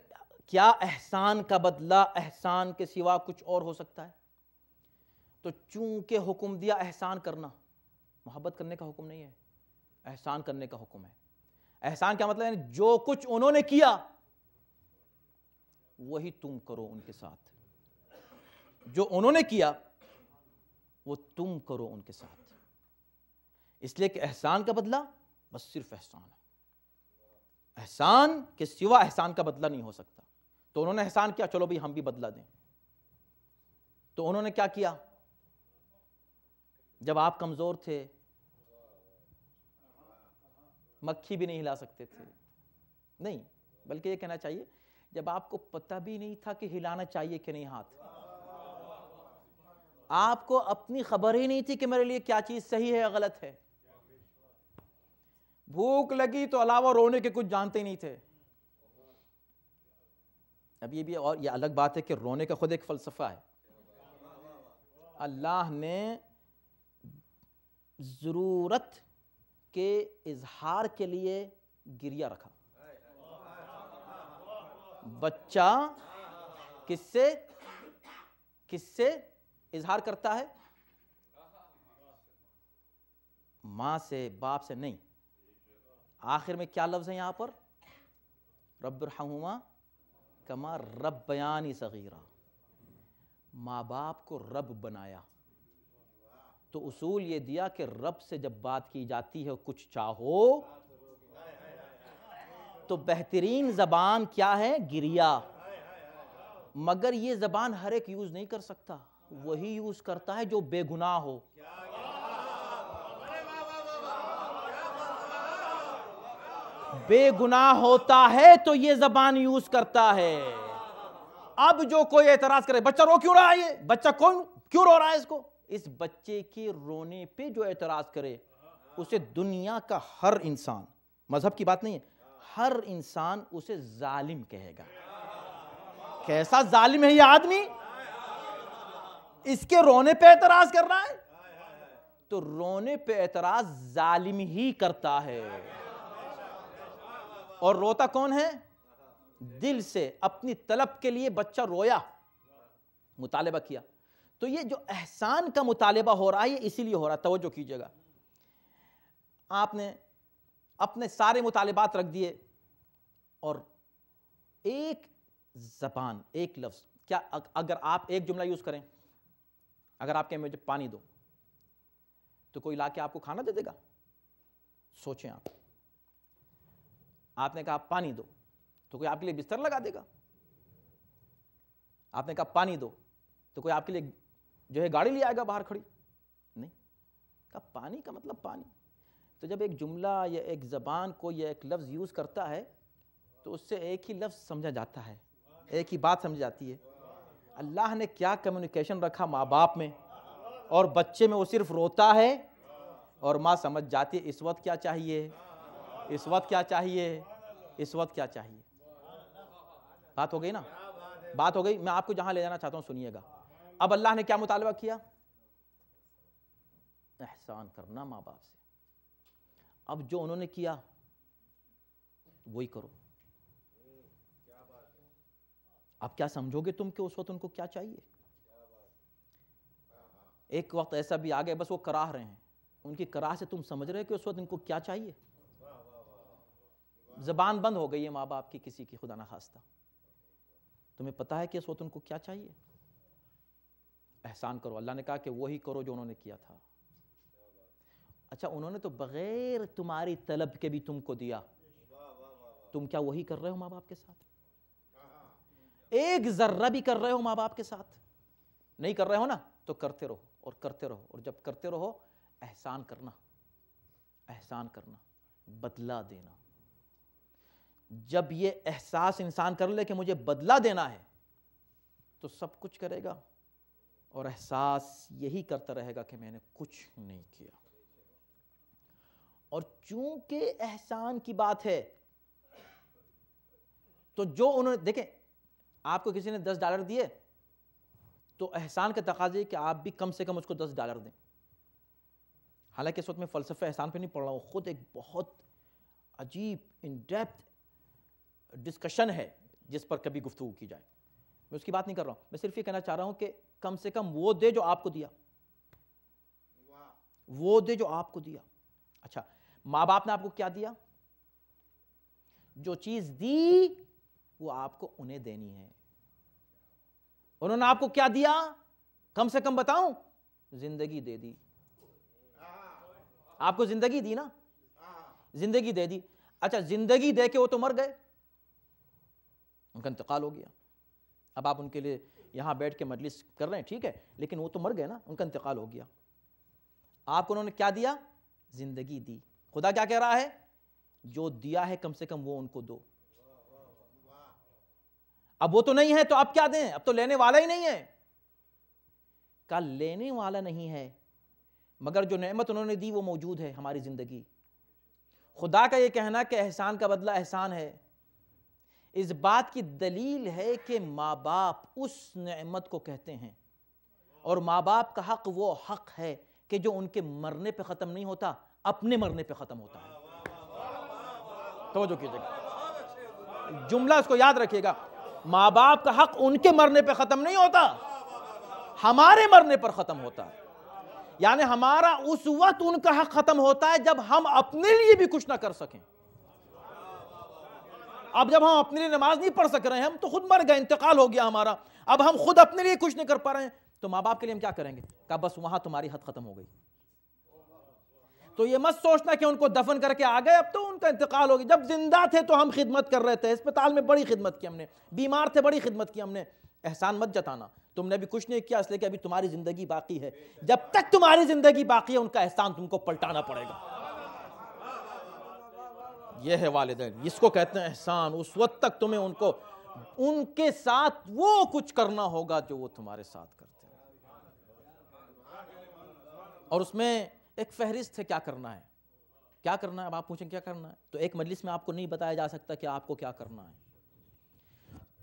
کیا احسان کا بدلہ احسان کے سوا کچھ اور ہو سکتا ہے؟ تو چونکہ حکم دیا احسان کرنا، محبت کرنے کا حکم نہیں ہے، احسان کرنے کا حکم ہے. احسان کیا مطلب ہے؟ جو کچھ انہوں نے کیا وہی تم کرو ان کے ساتھ، جو انہوں نے کیا وہ تم کرو ان کے ساتھ. اس لیے کہ احسان کا بدلہ بس صرف احسان ہے، احسان کے سوا احسان کا بدلہ نہیں ہو سکتا. تو انہوں نے احسان کیا، چلو بھئی ہم بھی بدلہ دیں. تو انہوں نے کیا کیا؟ جب آپ کمزور تھے، مکھی بھی نہیں ہلا سکتے تھے، نہیں بلکہ یہ کہنا چاہیے جب آپ کو پتہ بھی نہیں تھا کہ ہلانا چاہیے کہ نہیں ہاتھ، آپ کو اپنی خبر ہی نہیں تھی کہ میرے لیے کیا چیز صحیح ہے یا غلط ہے. بھوک لگی تو علاوہ رونے کے کچھ جانتے ہی نہیں تھے. اب یہ بھی اور یہ الگ بات ہے کہ رونے کا خود ایک فلسفہ ہے. اللہ نے ضرورت کے اظہار کے لیے گریہ رکھا. بچہ کس سے اظہار کرتا ہے؟ ماں سے، باپ سے نہیں. آخر میں کیا لفظ ہے یہاں پر؟ رب ارحمہما کما ربیانی صغیرا. ماں باپ کو رب بنایا تو اصول یہ دیا کہ رب سے جب بات کی جاتی ہے کچھ چاہو تو بہترین زبان کیا ہے؟ گریہ. مگر یہ زبان ہر ایک یوز نہیں کر سکتا، وہی یوز کرتا ہے جو بے گناہ ہو. بے گناہ ہوتا ہے تو یہ زبان یوز کرتا ہے. اب جو کوئی اعتراض کرے بچہ رو کیوں رہا ہے، یہ بچہ کیوں رو رہا ہے، اس بچے کے رونے پہ جو اعتراض کرے اسے دنیا کا ہر انسان، مذہب کی بات نہیں ہے، ہر انسان اسے ظالم کہے گا. کیسا ظالم ہے یہ آدمی، اس کے رونے پہ اعتراض کر رہا ہے. تو رونے پہ اعتراض ظالم ہی کرتا ہے. اور روتا کون ہے؟ دل سے. اپنی طلب کے لیے بچہ رویا، مطالبہ کیا. تو یہ جو احسان کا مطالبہ ہو رہا ہے یہ اسی لیے ہو رہا ہے. توجہ کیجئے گا، آپ نے اپنے سارے مطالبات رکھ دیے اور ایک زبان، ایک لفظ، کیا اگر آپ ایک جملہ یوز کریں، اگر آپ کہیں مجھے پانی دو تو کوئی لا کے آپ کو کھانا دے دے گا؟ سوچیں آپ. آپ نے کہا پانی دو تو کوئی آپ کے لیے بستر لگا دے گا؟ آپ نے کہا پانی دو تو کوئی آپ کے لیے جو ہے گاڑی لے آئے گا باہر کھڑی؟ نہیں. کہا پانی کا مطلب پانی. تو جب ایک جملہ یا ایک زبان کو یا ایک لفظ یوز کرتا ہے تو اس سے ایک ہی لفظ سمجھا جاتا ہے، ایک ہی بات سمجھ جاتی ہے. اللہ نے کیا کمیونیکیشن رکھا ماں باپ میں، اور بچے میں وہ صرف روتا ہے اور ماں سمجھ جاتی ہے اس وقت کیا چاہیے، اس وقت کیا چاہیے، اس وقت کیا چاہیے. بات ہو گئی نا، بات ہو گئی. میں آپ کو جہاں لے جانا چاہتا ہوں سنیے گا. اب اللہ نے کیا مطالبہ کیا؟ احسان کرنا ماں باپ سے. اب جو انہوں نے کیا وہی کرو. اب کیا سمجھو گے تم کہ اس وقت ان کو کیا چاہیے؟ ایک وقت ایسا بھی آ گیا بس وہ کراہ رہے ہیں، ان کی کراہ سے تم سمجھ رہے کہ اس وقت ان کو کیا چاہیے؟ زبان بند ہو گئی ہے ماں باپ کی کسی کی، خدا نہ خواستہ۔ تمہیں پتہ ہے کہ اس وقت ان کو کیا چاہیے؟ احسان کرو۔ اللہ نے کہا کہ وہی کرو جو انہوں نے کیا تھا۔ اچھا انہوں نے تو بغیر تمہاری طلب کے بھی تم کو دیا، تم کیا وہی کر رہے ہو ماں باپ کے ساتھ؟ ایک ذرہ بھی کر رہے ہو ماں باپ کے ساتھ؟ نہیں کر رہے ہو نا، تو کرتے رہو اور کرتے رہو، اور جب کرتے رہو احسان کرنا، احسان کرنا، بدلہ دینا۔ جب یہ احساس انسان کر لے کہ مجھے بدلہ دینا ہے تو سب کچھ کرے گا، اور احساس یہی کرتا رہے گا کہ میں نے کچھ نہیں کیا۔ اور چونکہ احسان کی بات ہے تو جو انہوں نے، دیکھیں آپ کو کسی نے $10 دیے تو احسان کا تقاضا ہے کہ آپ بھی کم سے کم اس کو $10 دیں۔ حالانکہ اس وقت میں فلسفہ احسان پہ نہیں پڑھ رہا ہوں، خود ایک بہت عجیب ان ڈیپتھ ڈسکشن ہے جس پر کبھی گفتگو کی جائے، میں اس کی بات نہیں کر رہا ہوں۔ میں صرف یہ کہنا چاہ رہا ہوں کہ کم سے کم وہ دے جو آپ کو دیا، وہ دے جو آپ کو دیا۔ اچھا ماں باپ نے آپ کو کیا دیا؟ جو چیز دی وہ آپ کو انہیں دینی ہے۔ انہوں نے آپ کو کیا دیا؟ کم سے کم بتاؤں، زندگی دے دی۔ آپ کو زندگی دی نا، زندگی دے دی۔ اچھا زندگی دے کے وہ تو مر گئے، ان کا انتقال ہو گیا، اب آپ ان کے لیے یہاں بیٹھ کے مجلس کر رہے ہیں، ٹھیک ہے، لیکن وہ تو مر گئے نا، ان کا انتقال ہو گیا۔ آپ کو انہوں نے کیا دیا؟ زندگی دی۔ خدا کیا کہہ رہا ہے؟ جو دیا ہے کم سے کم وہ ان کو دو۔ اب وہ تو نہیں ہے تو اب کیا دیں؟ اب تو لینے والا ہی نہیں ہے۔ کل لینے والا نہیں ہے مگر جو نعمت انہوں نے دی وہ موجود ہے ہماری زندگی۔ خدا کا یہ کہنا کہ احسان کا بدلہ احسان ہے، اس بات کی دلیل ہے کہ ماں باپ اس نعمت کو کہتے ہیں، اور ماں باپ کا حق وہ حق ہے کہ جو ان کے مرنے پہ ختم نہیں ہوتا، اپنے مرنے پہ ختم ہوتا ہے۔ توجہ کیجئے گا، جملہ اس کو یاد رکھیے گا، ماں باپ کا حق ان کے مرنے پہ ختم نہیں ہوتا، ہمارے مرنے پر ختم ہوتا ہے۔ یعنی ہمارا اس وقت ان کا حق ختم ہوتا ہے جب ہم اپنے لیے بھی کچھ نہ کر سکیں۔ اب جب ہم اپنے لیے نماز نہیں پڑھ سک رہے ہیں، ہم تو خود مر گئے، انتقال ہو گیا ہمارا، اب ہم خود اپنے لیے کچھ نہیں کر پا رہے ہیں تو ماں باپ کے لیے ہم کیا کریں گے؟ کہا بس وہاں تمہاری حد ختم ہو گئی۔ تو یہ مت سوچنا کہ ان کو دفن کر کے آ گئے اب تو ان کا انتقال ہو گیا، جب زندہ تھے تو ہم خدمت کر رہے تھے، اسپتال میں بڑی خدمت کی ہم نے، بیمار تھے بڑی خدمت کی ہم نے۔ احسان مت جتانا، تم نے بھی کچھ نہیں کیا اس لیے کہ ابھی تمہاری زندگی باقی ہے، جب تک تمہاری زندگی باقی ہے ان کا احسان تم کو پلٹانا پڑے گا۔ یہ ہے والدین، اس کو کہتے ہیں احسان۔ اس وقت تک تمہیں ان کے ساتھ وہ کچھ کرنا ہوگا جو وہ تمہارے ساتھ کرتے ہیں، اور اس میں ایک فہرست ہے کیا کرنا ہے، کیا کرنا ہے۔ اب آپ پوچھیں کیا کرنا ہے، تو ایک مجلس میں آپ کو نہیں بتایا جا سکتا کہ آپ کو کیا کرنا ہے۔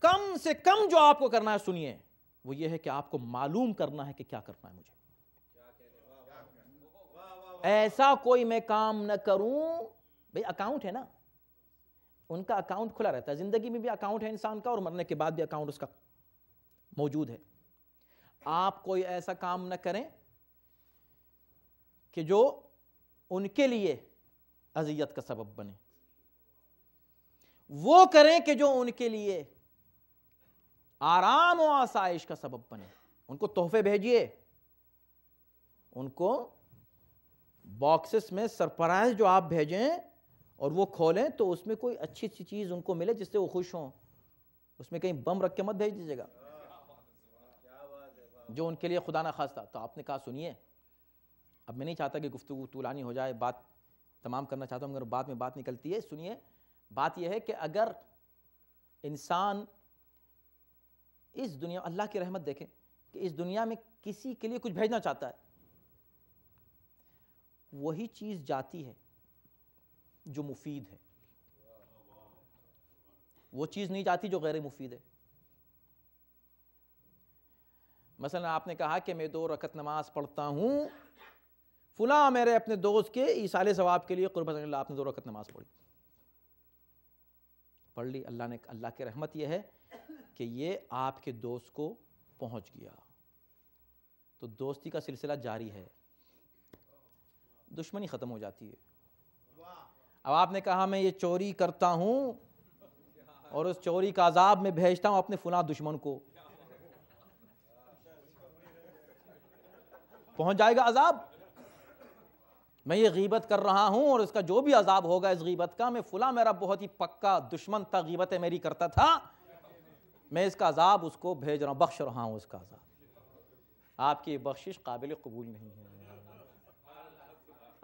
کم سے کم جو آپ کو کرنا ہے سنیے، وہ یہ ہے کہ آپ کو معلوم کرنا ہے کہ کیا کرنا ہے مجھے۔ ایسا کوئی میں کام نہ کروں، بھئی اکاؤنٹ ہے نا، ان کا اکاؤنٹ کھلا رہتا ہے، زندگی میں بھی اکاؤنٹ ہے انسان کا اور مرنے کے بعد بھی اکاؤنٹ اس کا موجود ہے۔ آپ کوئی ایسا کام نہ کریں کہ جو ان کے لیے اذیت کا سبب بنے، وہ کریں کہ جو ان کے لیے آرام و آسائش کا سبب بنے۔ ان کو تحفے بھیجیے، ان کو باکسز میں سرپرائز جو آپ بھیجیں اور وہ کھولیں تو اس میں کوئی اچھی سی چیز ان کو ملے جس سے وہ خوش ہوں، اس میں کہیں بم رکھ کے مت بھیج دیجیے گا جو ان کے لیے خدا نہ خواستہ۔ تو آپ نے کہا سنیے، اب میں نہیں چاہتا کہ گفتگو طولانی ہو جائے، بات تمام کرنا چاہتا ہوں مگر بعد میں بات نکلتی ہے۔ سنیے، بات یہ ہے کہ اگر انسان اس دنیا، اللہ کی رحمت دیکھیں کہ اس دنیا میں کسی کے لیے کچھ بھیجنا چاہتا ہے، وہی چیز جاتی ہے جو مفید ہے، وہ چیز نہیں جاتی جو غیر مفید ہے۔ مثلا آپ نے کہا کہ میں 2 رکعت نماز پڑھتا ہوں، فلاں میرے اپنے دوست کے ایصال ثواب کے لیے قربت اللہ آپ نے 2 رکعت نماز پڑھ لی، اللہ کی رحمت یہ ہے کہ یہ آپ کے دوست کو پہنچ گیا، تو دوستی کا سلسلہ جاری ہے، دشمنی ختم ہو جاتی ہے۔ اب آپ نے کہا میں یہ چوری کرتا ہوں اور اس چوری کا عذاب میں بھیجتا ہوں اپنے فلاں دشمن کو، پہنچ جائے گا عذاب۔ میں یہ غیبت کر رہا ہوں اور اس کا جو بھی عذاب ہوگا اس غیبت کا، میں فلاں میرا بہت ہی پکا دشمن تھا، غیبتیں میری کرتا تھا، میں اس کا عذاب اس کو بھیج رہا ہوں، بخش رہا ہوں اس کا عذاب۔ آپ کی بخشش قابل قبول نہیں ہے،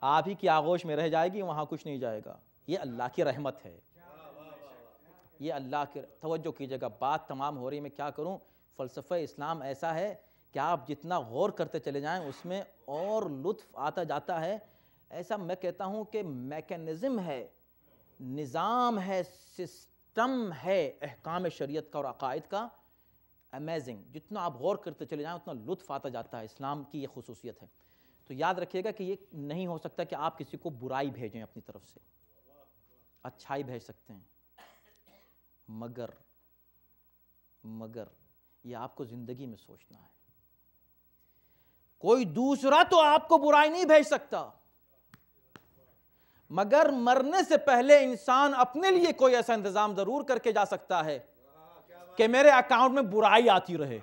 آپ ہی کی آغوش میں رہ جائے گی، وہاں کچھ نہیں جائے گا۔ یہ اللہ کی رحمت ہے، یہ اللہ کی توجہ کیجیے گا، بات تمام ہو رہی، میں کیا کروں۔ فلسفہ اسلام ایسا ہے کہ آپ جتنا غور کرتے چلے جائیں اس میں اور لطف آتا جاتا ہے۔ ایسا میں کہتا ہوں کہ میکینزم ہے، نظام ہے، سسٹم ہے احکام شریعت کا اور عقائد کا، امیزنگ۔ جتنا آپ غور کرتے چلے جائیں اتنا لطف آتا جاتا ہے، اسلام کی یہ خصوصیت ہے۔ تو یاد رکھیے گا کہ یہ نہیں ہو سکتا کہ آپ کسی کو برائی بھیجیں اپنی طرف سے، اچھائی بھیج سکتے ہیں، مگر یہ آپ کو زندگی میں سوچنا ہے، کوئی دوسرا تو آپ کو برائی نہیں بھیج سکتا، مگر مرنے سے پہلے انسان اپنے لیے کوئی ایسا انتظام ضرور کر کے جا سکتا ہے کہ میرے اکاؤنٹ میں برائی آتی رہے۔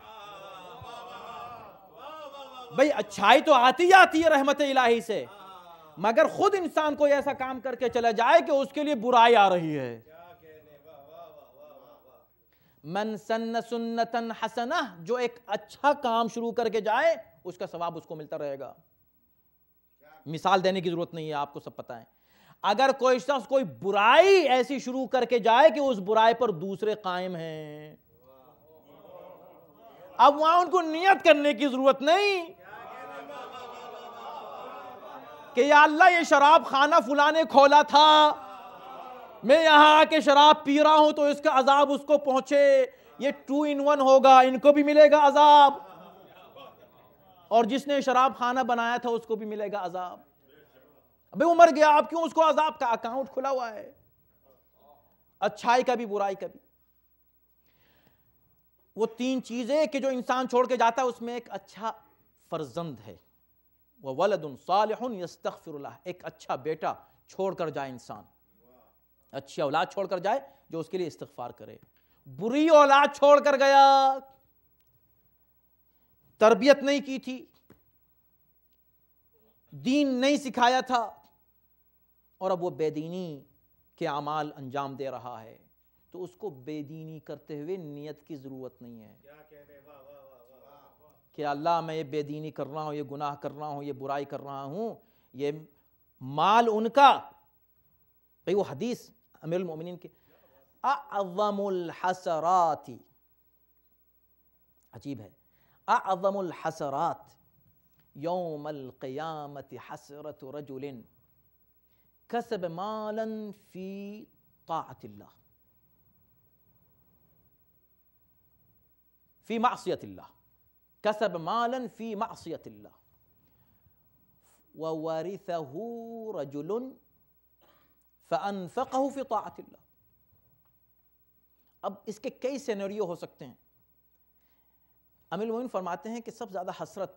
بھئی اچھائی تو آتی ہے رحمت الہی سے، مگر خود انسان کوئی ایسا کام کر کے چلا جائے کہ اس کے لیے برائی آ رہی ہے۔ من سن سنتن حسنہ، جو ایک اچھا کام شروع کر کے جائے اس کا ثواب اس کو ملتا رہے گا۔ مثال دینے کی ضرورت نہیں ہے، آپ کو سب پتہ ہے۔ اگر کوئی شخص کوئی برائی ایسی شروع کر کے جائے کہ اس برائی پر دوسرے قائم ہیں، اب وہاں ان کو نیت کرنے کی ضرورت نہیں کہ یا اللہ یہ شراب خانہ فلاں نے کھولا تھا، میں یہاں آ کے شراب پی رہا ہوں تو اس کا عذاب اس کو پہنچے، یہ 2 in 1 ہوگا، ان کو بھی ملے گا عذاب اور جس نے شراب خانہ بنایا تھا اس کو بھی ملے گا عذاب۔ ابھی وہ مر گیا، آپ کیوں اس کو عذاب کا اکاؤنٹ کھلا ہوا ہے، اچھائی کا بھی برائی کا بھی۔ وہ 3 چیزیں کہ جو انسان چھوڑ کے جاتا ہے اس میں ایک اچھا فرزند ہے، وَوَلَدٌ صَالِحٌ يَسْتَغْفِرُ لَهُ، ایک اچھا بیٹا چھوڑ کر جائے انسان، اچھی اولاد چھوڑ کر جائے جو اس کے لیے استغفار کرے۔ بری اولاد چھوڑ کر گیا، تربیت نہیں کی تھی، دین نہیں سکھایا تھا اور اب وہ بے دینی کے اعمال انجام دے رہا ہے، تو اس کو بے دینی کرتے ہوئے نیت کی ضرورت نہیں ہے کہ اللہ میں یہ بے دینی کر رہا ہوں، یہ گناہ کر رہا ہوں، یہ برائی کر رہا ہوں، یہ مال ان کا۔ بھئی وہ حدیث امیر المومنین کی اعظم الحسرات، عجیب ہے، اعظم الحسرات یوم القیامت حسرت رجل کسب مالا فی طاعت اللہ، فی معصیت اللہ، کسب مالا فی معصیت اللہ وورثه رجل فانفقه فی طاعت اللہ۔ اب اس کے کئی سینیریو ہو سکتے ہیں۔ امیر المومنین فرماتے ہیں کہ سب سے زیادہ حسرت،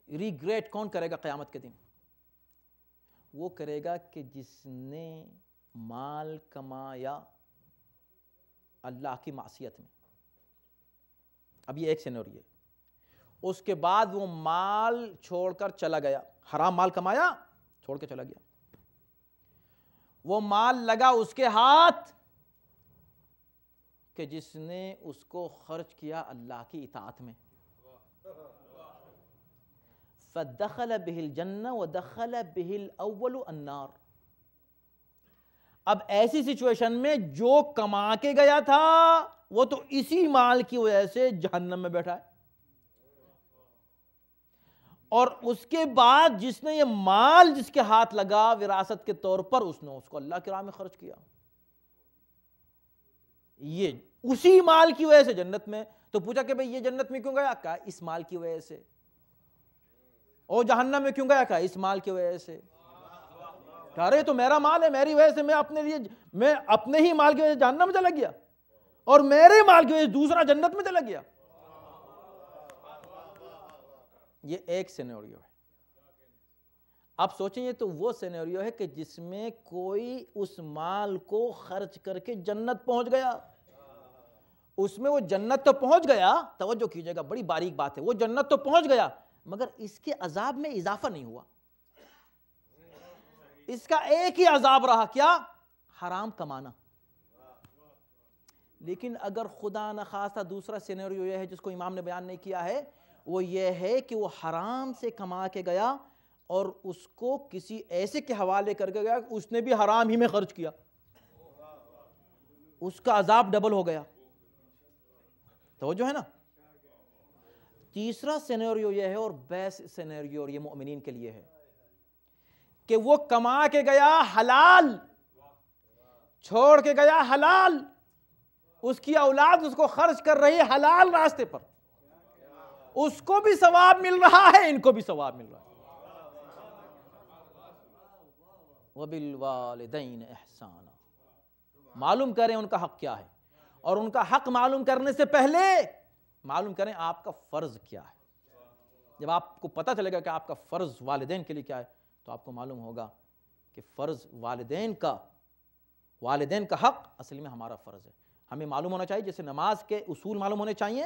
ریگریٹ کون کرے گا قیامت کے دن؟ وہ کرے گا کہ جس نے مال کمایا اللہ کی معصیت میں۔ اب یہ ایک سینیریو ہے، اس کے بعد وہ مال چھوڑ کر چلا گیا، حرام مال کمایا چھوڑ کے چلا گیا، وہ مال لگا اس کے ہاتھ کہ جس نے اس کو خرچ کیا اللہ کی اطاعت میں، فدخل به الجنہ ودخل به الاول النار۔ اب ایسی سچویشن میں جو کما کے گیا تھا وہ تو اسی مال کی وجہ سے جہنم میں بیٹھا ہے، اور اس کے بعد جس نے یہ مال جس کے ہاتھ لگا وراثت کے طور پر، اس نے اس کو اللہ کی راہ میں خرچ کیا، یہ اسی مال کی وجہ سے جنت میں۔ تو پوچھا کہ بھئی یہ جنت میں کیوں گیا؟ کہا اس مال کی وجہ سے۔ اور جہنم میں کیوں گیا؟ کہا اس مال کی وجہ سے۔ کہا رہے تو میرا مال ہے، میری وجہ سے میں اپنے ہی مال کی وجہ سے جہنم چلا گیا۔ اور میرے مال کی وجہ سے دوسرا جنت میں چلا گیا. یہ ایک سینیریو ہے. اب سوچیں یہ تو وہ سینیریو ہے کہ جس میں کوئی اس مال کو خرچ کر کے جنت پہنچ گیا. اس میں وہ جنت تو پہنچ گیا, توجہ کیجئے گا, بڑی باریک بات ہے, وہ جنت تو پہنچ گیا مگر اس کے عذاب میں اضافہ نہیں ہوا. اس کا ایک ہی عذاب رہا, کیا؟ حرام کمانا. لیکن اگر خدا نخواستہ دوسرا سینیریو یہ ہے جس کو امام نے بیان نہیں کیا ہے, وہ یہ ہے کہ وہ حرام سے کما کے گیا اور اس کو کسی ایسے کے حوالے کر کے گیا کہ اس نے بھی حرام ہی میں خرچ کیا, اس کا عذاب ڈبل ہو گیا. توجہ ہے نا. تیسرا سینیریو یہ ہے, اور بیس سینیریو, اور یہ مومنین کے لیے ہے, کہ وہ کما کے گیا حلال, چھوڑ کے گیا حلال, اس کی اولاد اس کو خرچ کر رہی ہے حلال راستے پر, اس کو بھی ثواب مل رہا ہے, ان کو بھی ثواب مل رہا ہے. وَبِالْوَالِدَيْنِ إِحْسَانًا. معلوم کریں ان کا حق کیا ہے, اور ان کا حق معلوم کرنے سے پہلے معلوم کریں آپ کا فرض کیا ہے. جب آپ کو پتہ چلے گا کہ آپ کا فرض والدین کے لیے کیا ہے, تو آپ کو معلوم ہوگا کہ فرض والدین کا حق اصل میں ہمارا فرض ہے. ہمیں معلوم ہونا چاہیے جیسے نماز کے اصول معلوم ہونے چاہیے,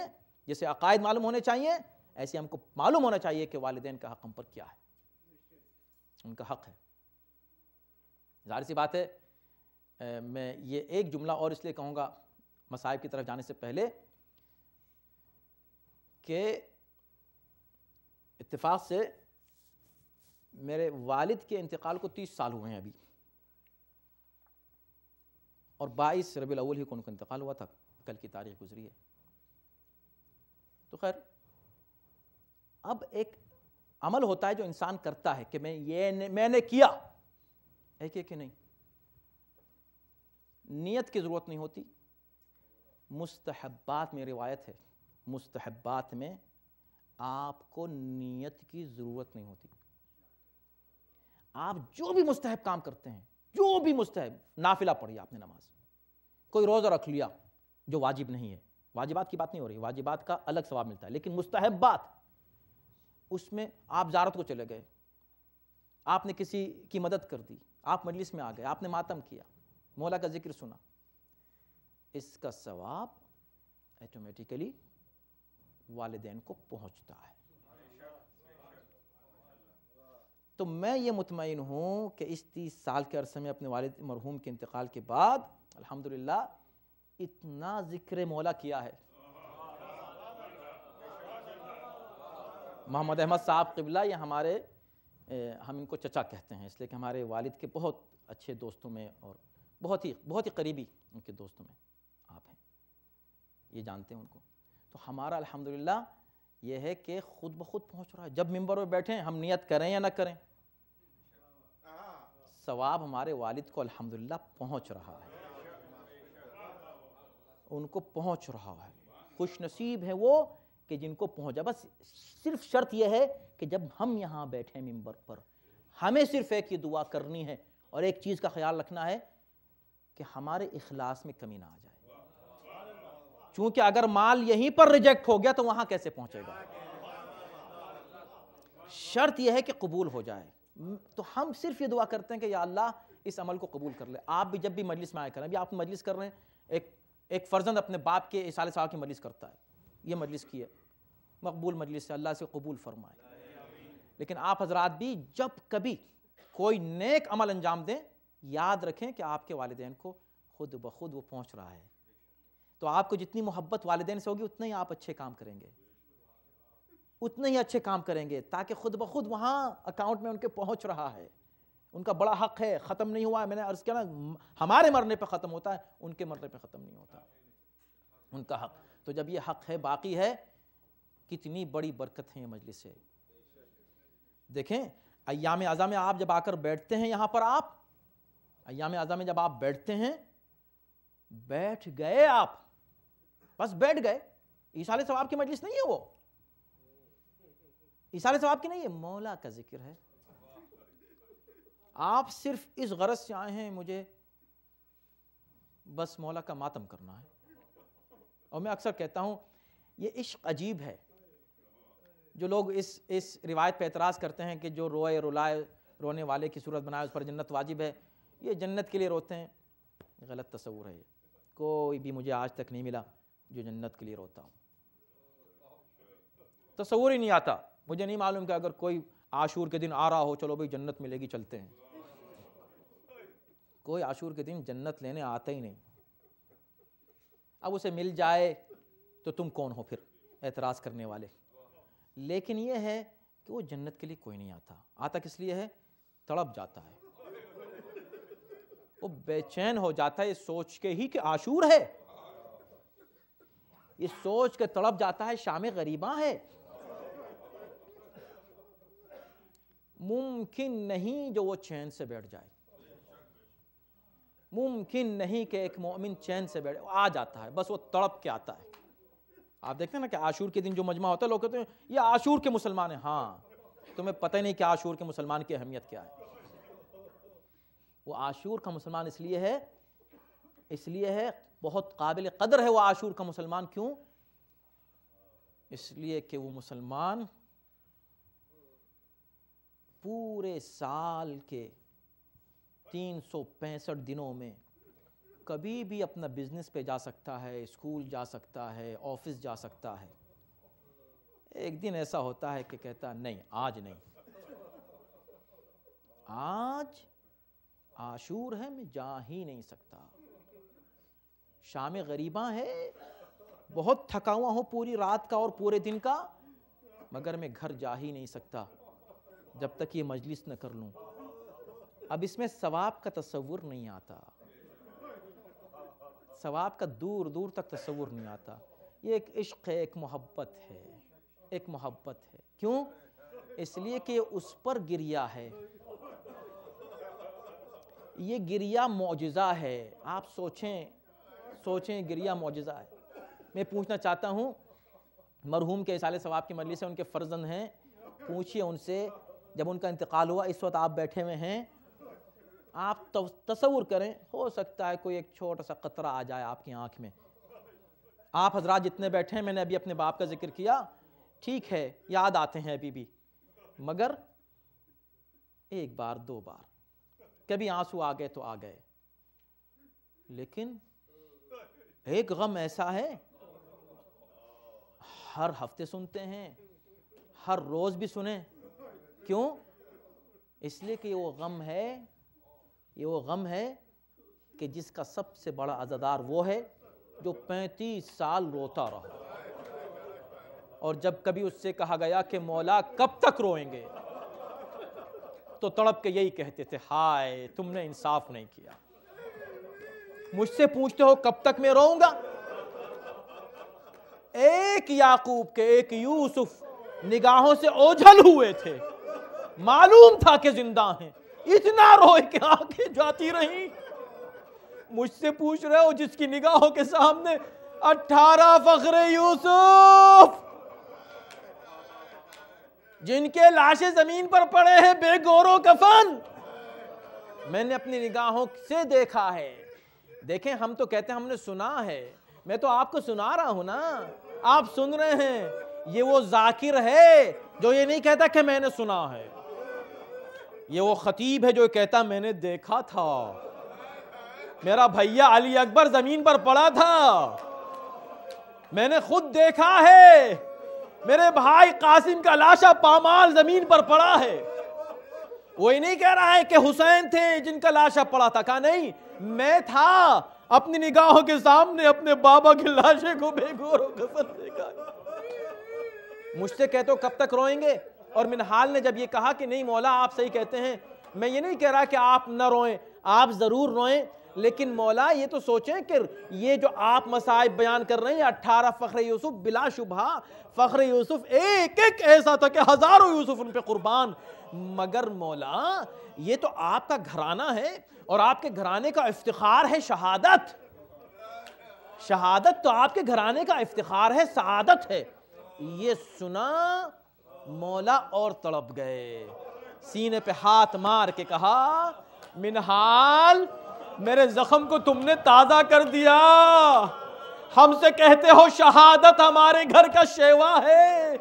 جیسے عقائد معلوم ہونے چاہیے, ایسے ہم کو معلوم ہونا چاہیے کہ والدین کا حق ہم پر کیا ہے, ان کا حق ہے. ظاہر سی بات ہے, میں یہ ایک جملہ اور اس لیے کہوں گا مصائب کی طرف جانے سے پہلے, کہ اتفاق سے میرے والد کے انتقال کو 30 سال ہوئے ہیں ابھی, اور 22 ربیع الاول ہی کو ان کا انتقال ہوا تھا, کل کی تاریخ گزری ہے. تو خیر, اب ایک عمل ہوتا ہے جو انسان کرتا ہے کہ میں نے کیا, ہے کہ نہیں. نیت کی ضرورت نہیں ہوتی. مستحبات میں روایت ہے, مستحبات میں آپ کو نیت کی ضرورت نہیں ہوتی. آپ جو بھی مستحب کام کرتے ہیں, جو بھی مستحب, نافلہ پڑھی آپ نے نماز, کوئی روزہ رکھ لیا جو واجب نہیں ہے, واجبات کی بات نہیں ہو رہی, واجبات کا الگ ثواب ملتا ہے, لیکن مستحبات, اس میں آپ زیارت کو چلے گئے, آپ نے کسی کی مدد کر دی, آپ مجلس میں آ گئے, آپ نے ماتم کیا, مولا کا ذکر سنا, اس کا ثواب ایٹومیٹیکلی والدین کو پہنچتا ہے. تو میں یہ مطمئن ہوں کہ اس 30 سال کے عرصے میں اپنے والد مرحوم کے انتقال کے بعد الحمدللہ اتنا ذکر مولا کیا ہے. محمد احمد صاحب قبلہ, یہ ہمارے, ہم ان کو چچا کہتے ہیں اس لیے کہ ہمارے والد کے بہت اچھے دوستوں میں اور بہت ہی قریبی ان کے دوستوں میں آپ ہیں, یہ جانتے ہیں ان کو. تو ہمارا الحمدللہ یہ ہے کہ خود بخود پہنچ رہا ہے. جب ممبر پہ بیٹھیں ہم نیت کریں یا نہ کریں, ثواب ہمارے والد کو الحمدللہ پہنچ رہا ہے, ان کو پہنچ رہا ہے. خوش نصیب ہے وہ کہ جن کو پہنچا. بس صرف شرط یہ ہے کہ جب ہم یہاں بیٹھیں ممبر پر, ہمیں صرف ایک یہ دعا کرنی ہے اور ایک چیز کا خیال رکھنا ہے کہ ہمارے اخلاص میں کمی نہ آ جائے. چونکہ اگر مال یہیں پر ریجیکٹ ہو گیا تو وہاں کیسے پہنچے گا. شرط یہ ہے کہ قبول ہو جائے. تو ہم صرف یہ دعا کرتے ہیں کہ یا اللہ اس عمل کو قبول کر لے. آپ بھی جب بھی مجلس میں آئے کریں, ابھی آپ مجلس کر رہے ہیں, ایک فرزند اپنے باپ کے اصالہ ثواب کی مجلس کرتا ہے, یہ مجلس کی ہے, مقبول مجلس سے, اللہ سے قبول فرمائے. لیکن آپ حضرات بھی جب کبھی کوئی نیک عمل انجام دیں, یاد رکھیں کہ آپ کے والدین کو خود بخود وہ پہنچ رہا ہے. تو آپ کو جتنی محبت والدین سے ہوگی اتنا ہی آپ اچھے کام کریں گے, اتنے ہی اچھے کام کریں گے, تاکہ خود بخود وہاں اکاؤنٹ میں ان کے پہنچ رہا ہے. ان کا بڑا حق ہے, ختم نہیں ہوا ہے. میں نے عرض کیا نا, ہمارے مرنے پہ ختم ہوتا ہے, ان کے مرنے پہ ختم نہیں ہوتا ان کا حق. تو جب یہ حق ہے, باقی ہے, کتنی بڑی برکت ہے یہ مجلس سے. دیکھیں ایام اعظم میں آپ جب آ کر بیٹھتے ہیں یہاں پر, آپ ایام اعظم میں جب آپ بیٹھتے ہیں, بیٹھ گئے آپ, بس بیٹھ گئے. ایصال ثواب کی مجلس نہیں ہے وہ, ایصال ثواب کی نہیں ہے, مولا کا ذکر ہے. آپ صرف اس غرض سے آئے ہیں مجھے بس مولا کا ماتم کرنا ہے, اور میں اکثر کہتا ہوں یہ عشق عجیب ہے. جو لوگ اس روایت پہ اعتراض کرتے ہیں کہ جو روئے رلائے رونے والے کی صورت بنائے اس پر جنت واجب ہے، یہ جنت کے لیے روتے ہیں، غلط تصور ہے. یہ کوئی بھی مجھے آج تک نہیں ملا جو جنت کے لیے روتا ہوں. تصور ہی نہیں آتا. مجھے نہیں معلوم کہ اگر کوئی عاشور کے دن آ رہا ہو چلو بھئی جنت ملے گی چلتے ہیں. کوئی عاشور کے دن جنت لینے آتا ہی نہیں. اب اسے مل جائے تو تم کون ہو پھر اعتراض کرنے والے. لیکن یہ ہے کہ وہ جنت کے لیے کوئی نہیں آتا. آتا کس لیے ہے؟ تڑپ جاتا ہے، وہ بے چین ہو جاتا ہے یہ سوچ کے ہی کہ عاشور ہے، یہ سوچ کے تڑپ جاتا ہے شام غریباں ہے. ممکن نہیں جو وہ چین سے بیٹھ جائے، ممکن نہیں کہ ایک مومن چین سے بیٹھے. آ جاتا ہے، بس وہ تڑپ کے آتا ہے. آپ دیکھتے ہیں نا کہ عاشور کے دن جو مجمع ہوتا ہے لوگ کہتے ہیں یہ عاشور کے مسلمان ہیں. ہاں، تمہیں پتہ ہی نہیں کہ عاشور کے مسلمان کی اہمیت کیا ہے. وہ عاشور کا مسلمان اس لیے ہے بہت قابل قدر ہے وہ عاشور کا مسلمان. کیوں؟ اس لیے کہ وہ مسلمان پورے سال کے 365 دنوں میں کبھی بھی اپنا بزنس پہ جا سکتا ہے، اسکول جا سکتا ہے، آفس جا سکتا ہے. ایک دن ایسا ہوتا ہے کہ کہتا نہیں آج نہیں، آج عاشور ہے میں جا ہی نہیں سکتا. شام غریباں ہے، بہت تھکا ہوا ہوں پوری رات کا اور پورے دن کا، مگر میں گھر جا ہی نہیں سکتا جب تک یہ مجلس نہ کر لوں. اب اس میں ثواب کا تصور نہیں آتا، ثواب کا دور دور تک تصور نہیں آتا. یہ ایک عشق ہے، ایک محبت ہے، ایک محبت ہے. کیوں؟ اس لیے کہ اس پر گریا ہے. یہ گریا معجزہ ہے. آپ سوچیں گریا معجزہ ہے. میں پوچھنا چاہتا ہوں مرحوم کے اصالِ ثواب کی مجلس سے ان کے فرزند ہیں، پوچھئے ان سے جب ان کا انتقال ہوا، اس وقت آپ بیٹھے ہوئے ہیں، آپ تصور کریں ہو سکتا ہے کوئی ایک چھوٹا سا قطرہ آ جائے آپ کی آنکھ میں. آپ حضرات جتنے بیٹھے ہیں، میں نے ابھی اپنے باپ کا ذکر کیا، ٹھیک ہے یاد آتے ہیں ابھی بھی، مگر ایک بار دو بار کبھی آنسو آ گئے تو آ گئے. لیکن ایک غم ایسا ہے ہر ہفتے سنتے ہیں، ہر روز بھی سنیں. کیوں؟ اس لیے کہ یہ وہ غم ہے کہ جس کا سب سے بڑا عزادار وہ ہے جو 35 سال روتا رہا. اور جب کبھی اس سے کہا گیا کہ مولا کب تک روئیں گے، تو تڑپ کے یہی کہتے تھے ہائے تم نے انصاف نہیں کیا. مجھ سے پوچھتے ہو کب تک میں روؤں گا؟ ایک یعقوب کے ایک یوسف نگاہوں سے اوجھل ہوئے تھے، معلوم تھا کہ زندہ ہیں، اتنا روئے کہ آنکھیں جاتی رہیں. مجھ سے پوچھ رہے ہو جس کی نگاہوں کے سامنے 18 فخر یوسف، جن کے لاشیں زمین پر پڑے ہیں بے گور و کفن، میں نے اپنی نگاہوں سے دیکھا ہے. دیکھیں ہم تو کہتے ہیں ہم نے سنا ہے، میں تو آپ کو سنا رہا ہوں نا، آپ سن رہے ہیں. یہ وہ ذاکر ہے جو یہ نہیں کہتا کہ میں نے سنا ہے، یہ وہ خطیب ہے جو کہتا میں نے دیکھا تھا، میرا بھیا علی اکبر زمین پر پڑا تھا، میں نے خود دیکھا ہے، میرے بھائی قاسم کا لاشا پامال زمین پر پڑا ہے. وہ نہیں کہہ رہا ہے کہ حسین تھے جن کا لاشا پڑا تھا، کہا نہیں میں تھا، اپنی نگاہوں کے سامنے اپنے بابا کی لاشے کو بے گور و کفن دیکھا. مجھ سے کہتے ہو کب تک روئیں گے؟ اور منہال نے جب یہ کہا کہ نہیں مولا آپ صحیح کہتے ہیں، میں یہ نہیں کہہ رہا کہ آپ نہ روئیں، آپ ضرور روئیں، لیکن مولا یہ تو سوچیں کہ یہ جو آپ مصائب بیان کر رہے ہیں 18 فخر یوسف، بلا شبہ فخر یوسف ایک ایک ایسا تھا کہ ہزاروں یوسف ان پہ قربان، مگر مولا یہ تو آپ کا گھرانہ ہے اور آپ کے گھرانے کا افتخار ہے شہادت. شہادت تو آپ کے گھرانے کا افتخار ہے، سعادت ہے. یہ سنا مولا اور تڑپ گئے، سینے پہ ہاتھ مار کے کہا منہال میرے زخم کو تم نے تازہ کر دیا، ہم سے کہتے ہو شہادت ہمارے گھر کا شیوا ہے.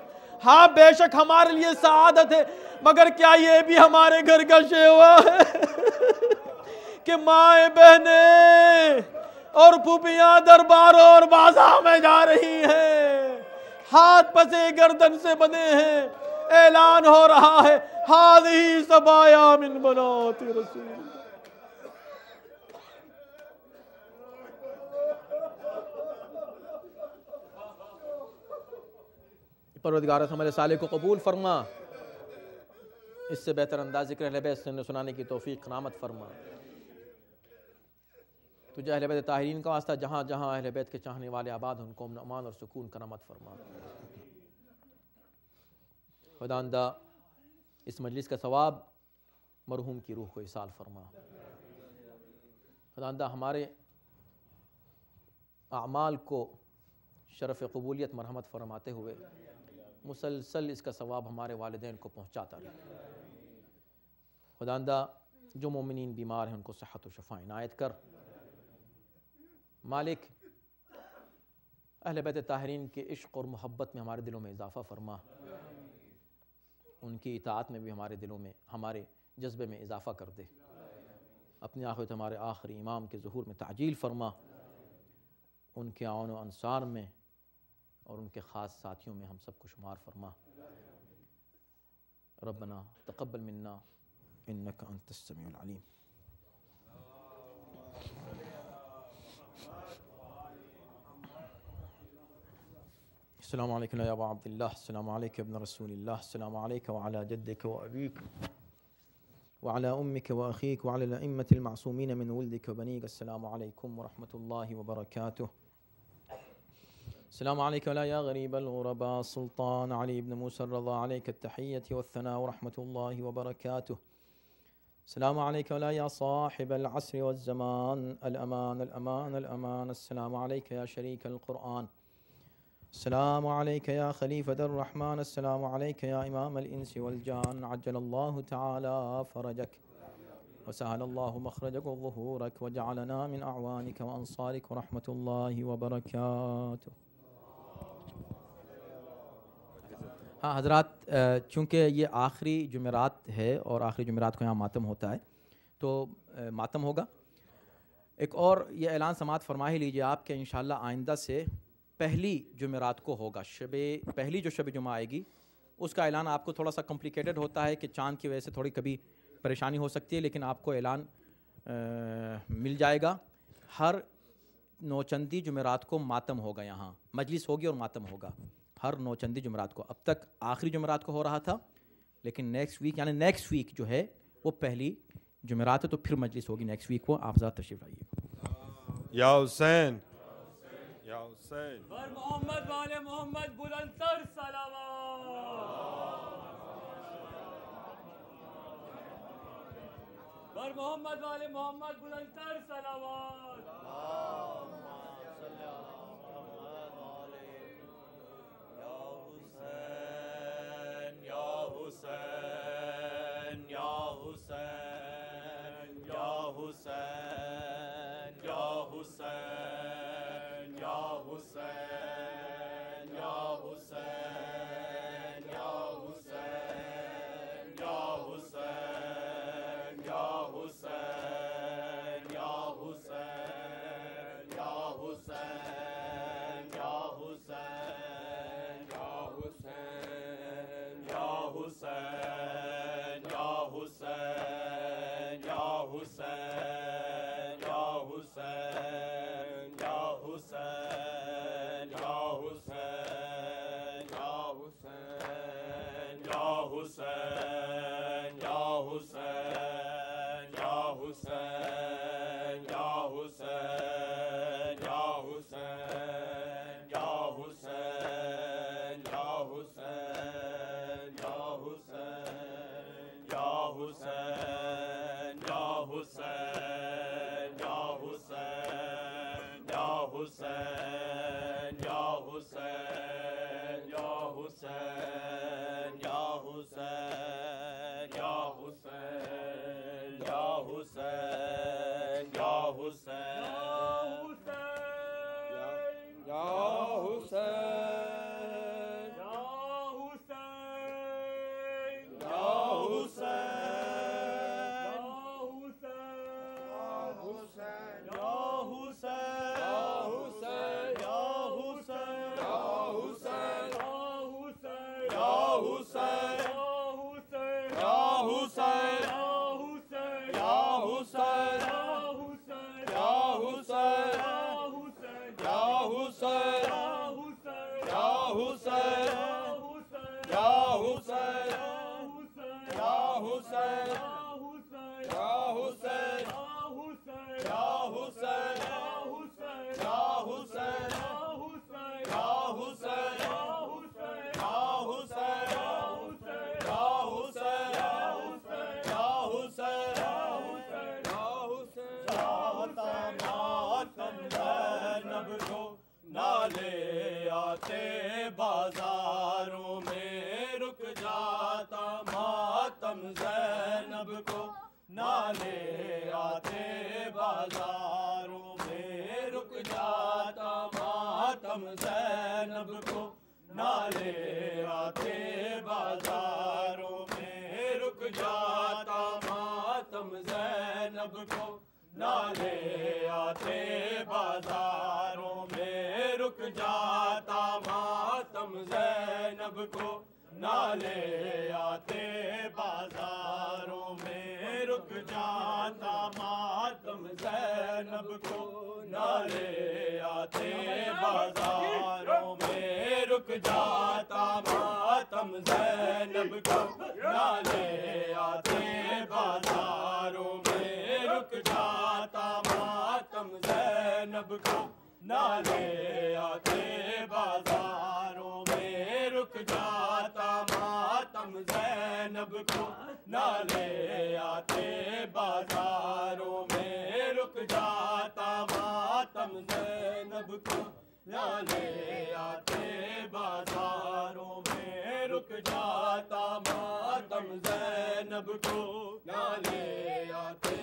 ہاں بے شک ہمارے لیے سعادت ہے، مگر کیا یہ بھی ہمارے گھر کا شیوا ہے کہ مائیں بہنیں اور پھوپھیاں درباروں اور بازار میں جا رہی ہیں، ہاتھ پسے گردن سے بندھے ہیں، اعلان ہو رہا ہے ہذہ سبایا من بنات رسول اللہ. پروردگار ہمارے صالح کو قبول فرما، اس سے بہتر انداز ذکر اہل بیت سنانے کی توفیق نعمت فرما. تجھے اہل بیت طاہرین کا واسطہ جہاں جہاں اہل بیت کے چاہنے والے آباد ان کو امان اور سکون کا نعمت فرما. خداوندہ اس مجلس کا ثواب مرحوم کی روح کو ایصال فرما. خداوندہ ہمارے اعمال کو شرف قبولیت مرحمت فرماتے ہوئے مسلسل اس کا ثواب ہمارے والدین کو پہنچاتا رہے. خداوندہ جو مومنین بیمار ہیں ان کو صحت و شفا عنایت کر. مالک اہل بیت طاہرین کے عشق اور محبت میں ہمارے دلوں میں اضافہ فرما، ان کی اطاعت میں بھی ہمارے دلوں میں ہمارے جذبے میں اضافہ کر دے. اپنی آخرت ہمارے آخری امام کے ظہور میں تعجیل فرما، ان کے عون و انصار میں اور ان کے خاص ساتھیوں میں ہم سب کو شمار فرما. ربنا تقبل منا انک انت السمیع العلیم. السلام علیکم یا ابا عبداللہ، السلام علیکم ابن رسول اللہ، السلام علیکم وعلی جدک و ابیک وعلی امک و اخیک وعلی الائمة المعصومین من ولدک و بنیک. السلام علیکم ورحمۃ اللہ وبرکاتہ. السلام علیکم یا غریب الغرباء سلطان علی بن موسیٰ الرضا، علیک التحیت والثناء ورحمۃ اللہ وبرکاتہ. السلام علیکم یا صاحب العصر والزمان، الامان الامان الامان. السلام علیکم یا شریک القرآن، السلام علیکم یا خلیفۃ الرحمن، السلام علیکم یا امام الانس والجان. عجل اللہ تعالی فرجک وسهل اللہ مخرجک وظہورک وجعلنا من اعوانک وانصارک ورحمۃ اللہ وبرکاتہ. ہاں حضرات، چونکہ یہ آخری جمعرات ہے اور آخری جمعرات کو یہاں ماتم ہوتا ہے تو ماتم ہوگا. ایک اور یہ اعلان سماعت فرما ہی لیجیے آپ کہ انشاءاللہ آئندہ سے پہلی جمعرات کو ہوگا. پہلی جو شب جمعہ آئے گی اس کا اعلان آپ کو تھوڑا سا کمپلیکیٹڈ ہوتا ہے کہ چاند کی وجہ سے تھوڑی کبھی پریشانی ہو سکتی ہے، لیکن آپ کو اعلان مل جائے گا. ہر نوچندی جمعرات کو ماتم ہوگا، یہاں مجلس ہوگی اور ماتم ہوگا ہر نوچندی جمعرات کو. اب تک آخری جمعرات کو ہو رہا تھا، لیکن نیکسٹ ویک یعنی نیکسٹ ویک جو ہے وہ پہلی جمعرات ہے، تو پھر مجلس ہوگی نیکسٹ ویک کو. آپ ذات تشریف لائیے. یا حسین یا حسین. بر محمد والے محمد بلندتر صلوات. بر محمد والے محمد بلندتر صلوات. بازاروں میں رک جاتا ماتم زینب کو نالے آتے بازاروں میں رک جاتا ماتم زینب کو نالے آتے بازاروں میں رک جاتا ماتم زینب کو نالے آتے بازاروں میں رک جاتا ماتم زینب کو نالے آتے بازاروں میں رک جاتا ماتم زینب کو نالے آتے بازاروں میں رک جاتا ماتم زینب کو نالے آتے بازاروں میں رک جاتا ماتم زینب کو نالے آتے بازاروں میں رک جاتا ماتم زینب کو نالے آتے بازاروں میں رک جاتا ماتم زینب کو نالے آتے بازاروں میں رک جاتا ماتم زینب کو نالے آتے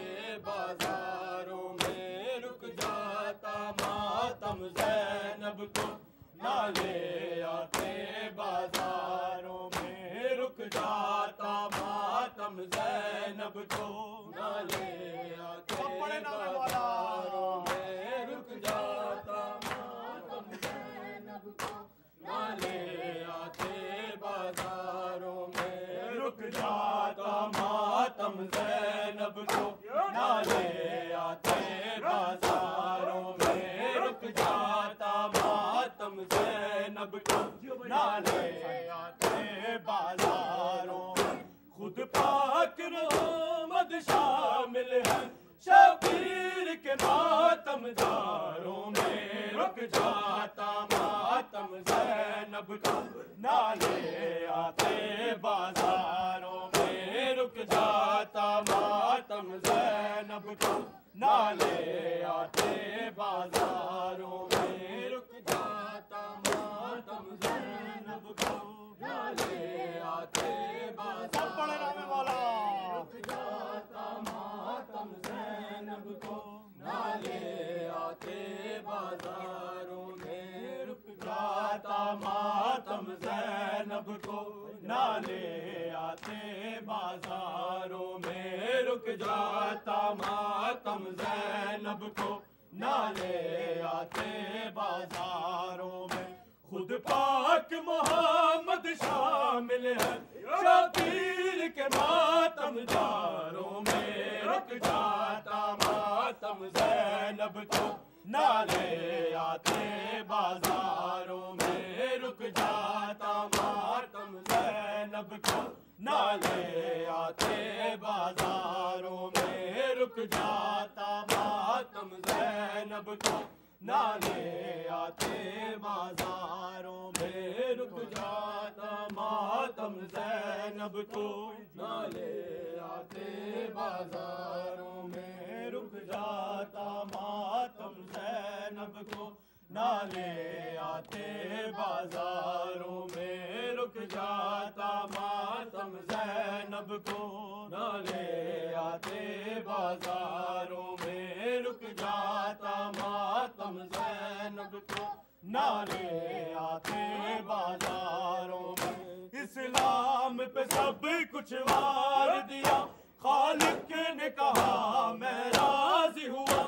بازاروں میں رک جاتا ماتم زینب کو نالے آتے بازاروں میں رک جاتا ماتم زینب کو نالے آتے بازاروں میں رک جاتا ماتم زینب کو نالے آتے بازاروں میں رک جاتا ماتم زینب کو نالے آتے بازاروں میں رک جاتا ماتم زینب کو نالے آتے بازاروں میں خود پاک رحمت شامل ہے شبیر کے ماتم داروں میں رک جاتا ماتم زینب کو نالے آتے بازاروں میں رک جاتا ماتم زینب کو نالے آتے بازاروں میں رک جاتا ماتم زینب کو نالے آتے بازاروں میں رک جاتا ماتم زینب کو نالے آتے بازاروں میں رک جاتا ماتم زینب کو نالے آتے بازاروں میں رک جاتا ماتم زینب کو نالے آتے بازاروں میں خود پاک محمد شامل ہے شبیر کے ماتم داروں میں رک جاتا ماتم زینب کو نالے آتے بازاروں میں رک جاتا ماتم زینب کو نالے آتے بازاروں میں رک جاتا ماتم زینب کو نالے آتے بازاروں میں رک جاتا ماتم زینب کو نالے آتے بازاروں میں رک جاتا ماتم زینب کو نالے آتے بازاروں میں رک جاتا ماتم زینب کو نالے آتے بازاروں میں رک جاتا ماتم زینب کو نالے آتے بازاروں میں اسلام پہ سب کچھ وار دیا خالق نے کہا میں راضی ہوا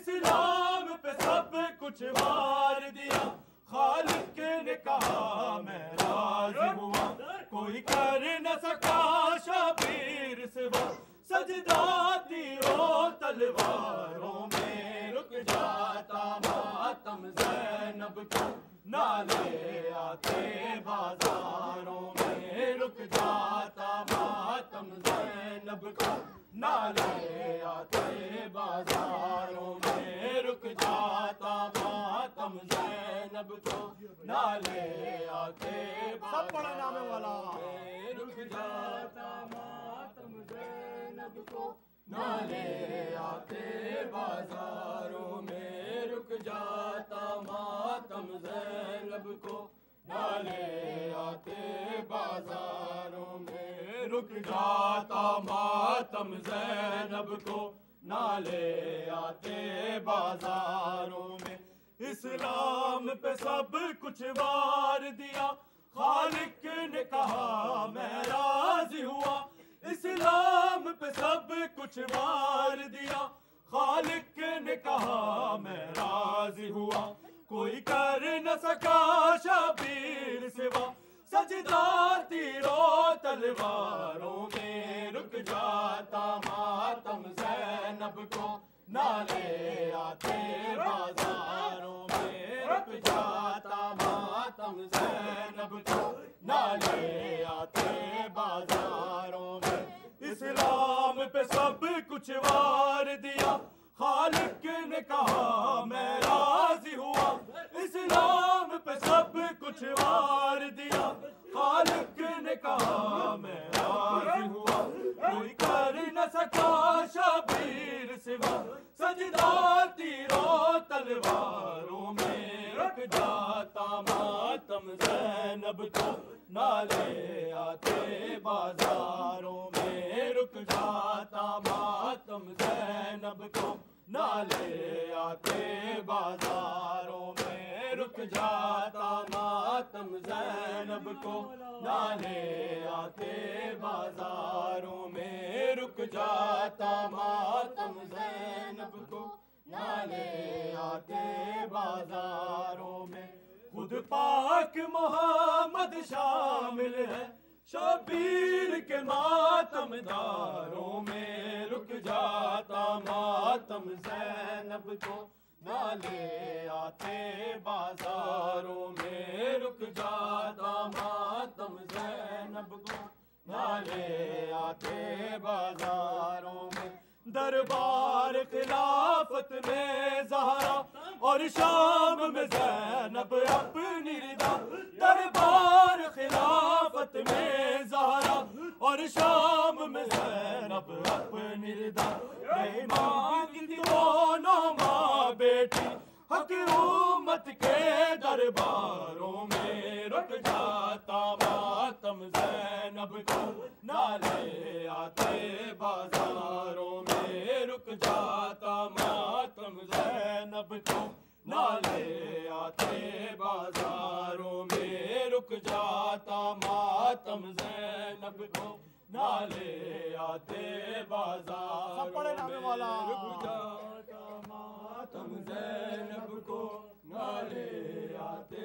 اسلام پہ سب کچھ وار دیا، خالق نے کہا میں راضی ہوا، کوئی کر نہ سکا شبیر سوا، سجدہ تیروں تلواروں میں رک جاتا ماتم زینب کو، نالے آتے بازاروں میں رک جاتا ماتم زینب کو، نالے آتے بازاروں میں رک جاتا ماتم زینب کو، نالے آتے بازاروں میں رک جاتا ماتم زینب کو، نالے آتے بازاروں میں رک جاتا ماتم زینب کو، نالے آتے بازاروں میں رک جاتا ماتم زینب کو، نالے آتے بازاروں میں، اسلام پہ سب کچھ وار دیا، خالق نے کہا میں راضی ہوا، اسلام پہ سب کچھ وار دیا، خالق نے کہا میں راضی ہوا، کوئی کر نہ سکا شبیر سوا، سجدہ تیروں تلواروں میں رک جاتا ماتم زینب کو، نالے آتے بازاروں میں رک جاتا ماتم زینب کو، نالے آتے بازاروں میں، اسلام پہ سب کچھ وار دیا، خالق نے کہا میں راضی ہوا، اسلام پہ سب کچھ وار دیا، خالق نے کہا میں راضی ہوا، کوئی کر نہ سکا شبیر سوا، سجدہ تیروں تلواروں میں رک جاتا ماتم زینب کو، نالے آتے بازاروں میں رک جاتا ماتم زینب کو، نالے آتے بازاروں میں رک جاتا ماتم زینب کو، نالے آتے بازاروں میں رک جاتا ماتم زینب کو، نالے آتے بازاروں میں، خود پاک محمد شامل ہے شبیر کے ماتم داروں میں، رک جاتا ماتم زینب کو، نالے آتے بازاروں میں رک جاتا ماتم زینب کو، نالے آتے بازاروں میں، دربار خلافت میں زہرا اور شام میں زینب اپنی رضا، دربار خلافت میں زہرا اور شام میں زینب اپنی رضا، نہیں مانگتی دونوں ماں بیٹی حق امت کے درباروں میں، رک جاتا ماتم زینب کو، نالے آتے بازاروں میں رک جاتا ماتم زینب کو، نالے آتے بازاروں میں رک جاتا ماتم زینب کو، نالے آتے بازاروں میں رک جاتا ماتم زینب کو، نالے آتے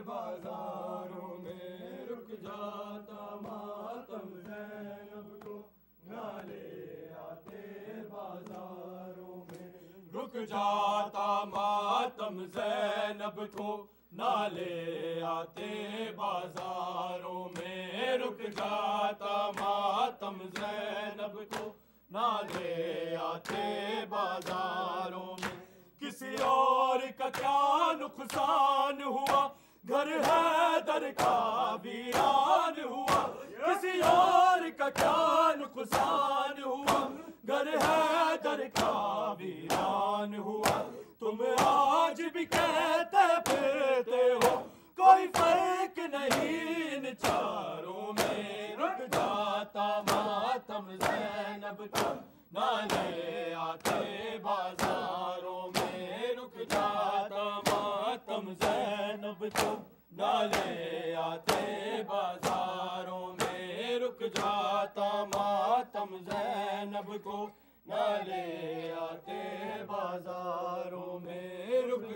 بازاروں میں رک جاتا ماتم زینب کو، نالے آتے بازاروں میں رک جاتا ماتم زینب کو، نالے آتے بازاروں میں رک جاتا ماتم زینب کو، نالے آتے بازاروں میں، کسی اور کا کیا نقصان ہوا، گھر حیدر کا ویران ہوا، کسی اور کا کیا نقصان ہوا، گھر حیدر کا ویران ہوا، تم آج بھی کہتے پھرتے ہو کوئی فرق نہیں ان چاروں میں، رک جاتا ماتم زینب کو، نالے آتے بازاروں میں رک جاتا ماتم زینب کو، نالے آتے بازاروں میں رک جاتا ماتم زینب کو، نالے آتے بازاروں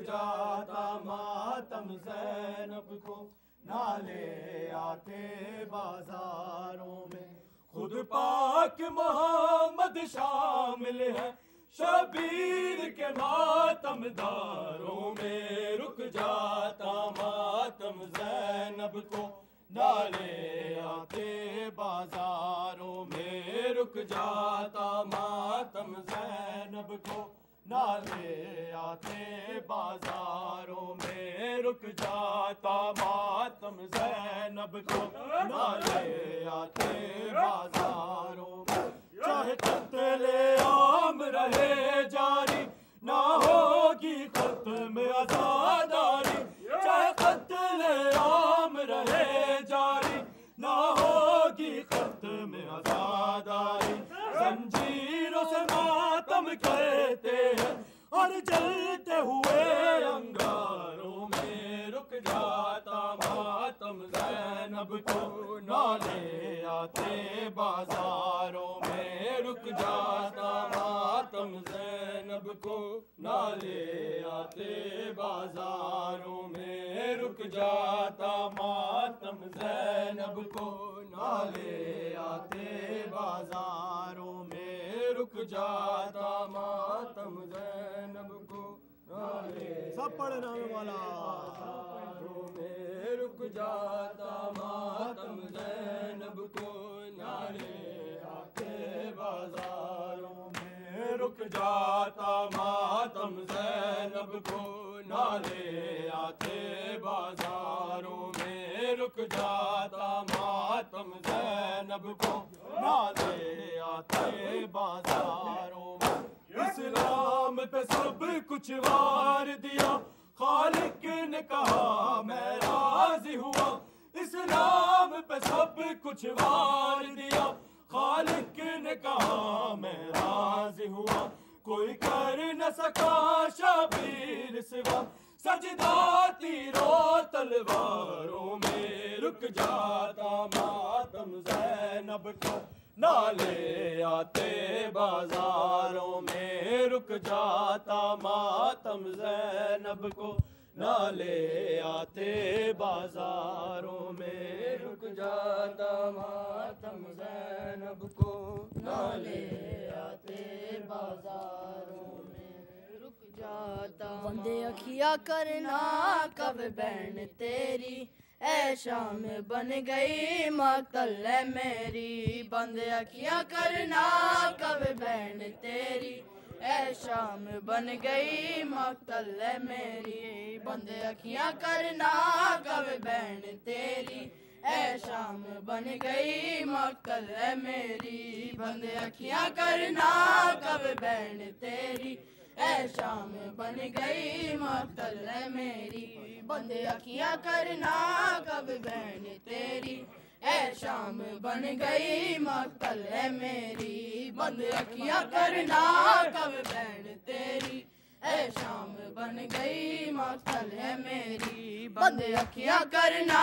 جاتا ماتم زینب کو نالے آتے بازاروں میں خود پاک محمد شامل ہے شبیر کے ماتم داروں میں رک جاتا ماتم زینب کو نالے آتے بازاروں میں رک جاتا ماتم زینب کو نالے آتے بازاروں میں رک جاتا ماتم زینب کو نالے آتے بازاروں میں چاہے قتل عام رہے جاری نہ ہوگی ختم عزاداری چاہے قتل عام رہے جاری نہ ہوگی ختم عزاداری زنجیروں سے ماتم کرتے ہیں اور جلتے ہوئے انگاروں میں رک جاتا ماتم زینب کو نالے آتے بازاروں میں رک جاتا ماتم زینب کو نالے آتے بازاروں میں رک جاتا ماتم زینب کو نالے آتے بازاروں میں رک جاتا ماتم زینب کو نالے سب پڑھنا والا میں رک جاتا ماتم زینب کو نالے آتے بازاروں میں رک جاتا ماتم زینب کو نالے آتے بازاروں میں رک جاتا ماتم زینب کو نالے آتے بازاروں میں اسلام پہ سب کچھ وار دیا خالق نے کہا میں راضی ہوا اسلام پہ سب کچھ وار دیا خالق نے کہا میں راضی ہوا کوئی کر نہ سکا شبیر سوا سجدہ تیروں تلواروں میں رک جاتا ماتم زینب کو نالے آتے بازاروں میں رک جاتا ماتم زینب کو نالے آتے بازاروں میں رک جاتا ماتم زینب کو نالے آتے بازاروں میں رک جاتا بندے اکھیا کرنا کب بہن تیری اے شام بن گئی مقتل ہے میری بندے اکھیا کرنا کب بہن تیری اے شام بن گئی مقتل ہے میری بندے اکھیاں کرنا کب بہن تیری اے شام بن گئی مقتل ہے میری بندے اکھیاں کرنا کب بہن تیری اے شام بن گئی مقتل ہے میری بندے اکھیاں کرنا کب بہن تیری اے شام بن گئی مقتل ہے میری بندے اکھیاں کرنا کب بہن تیری اے شام بن گئی مقتل ہے میری بندے اکھیاں کرنا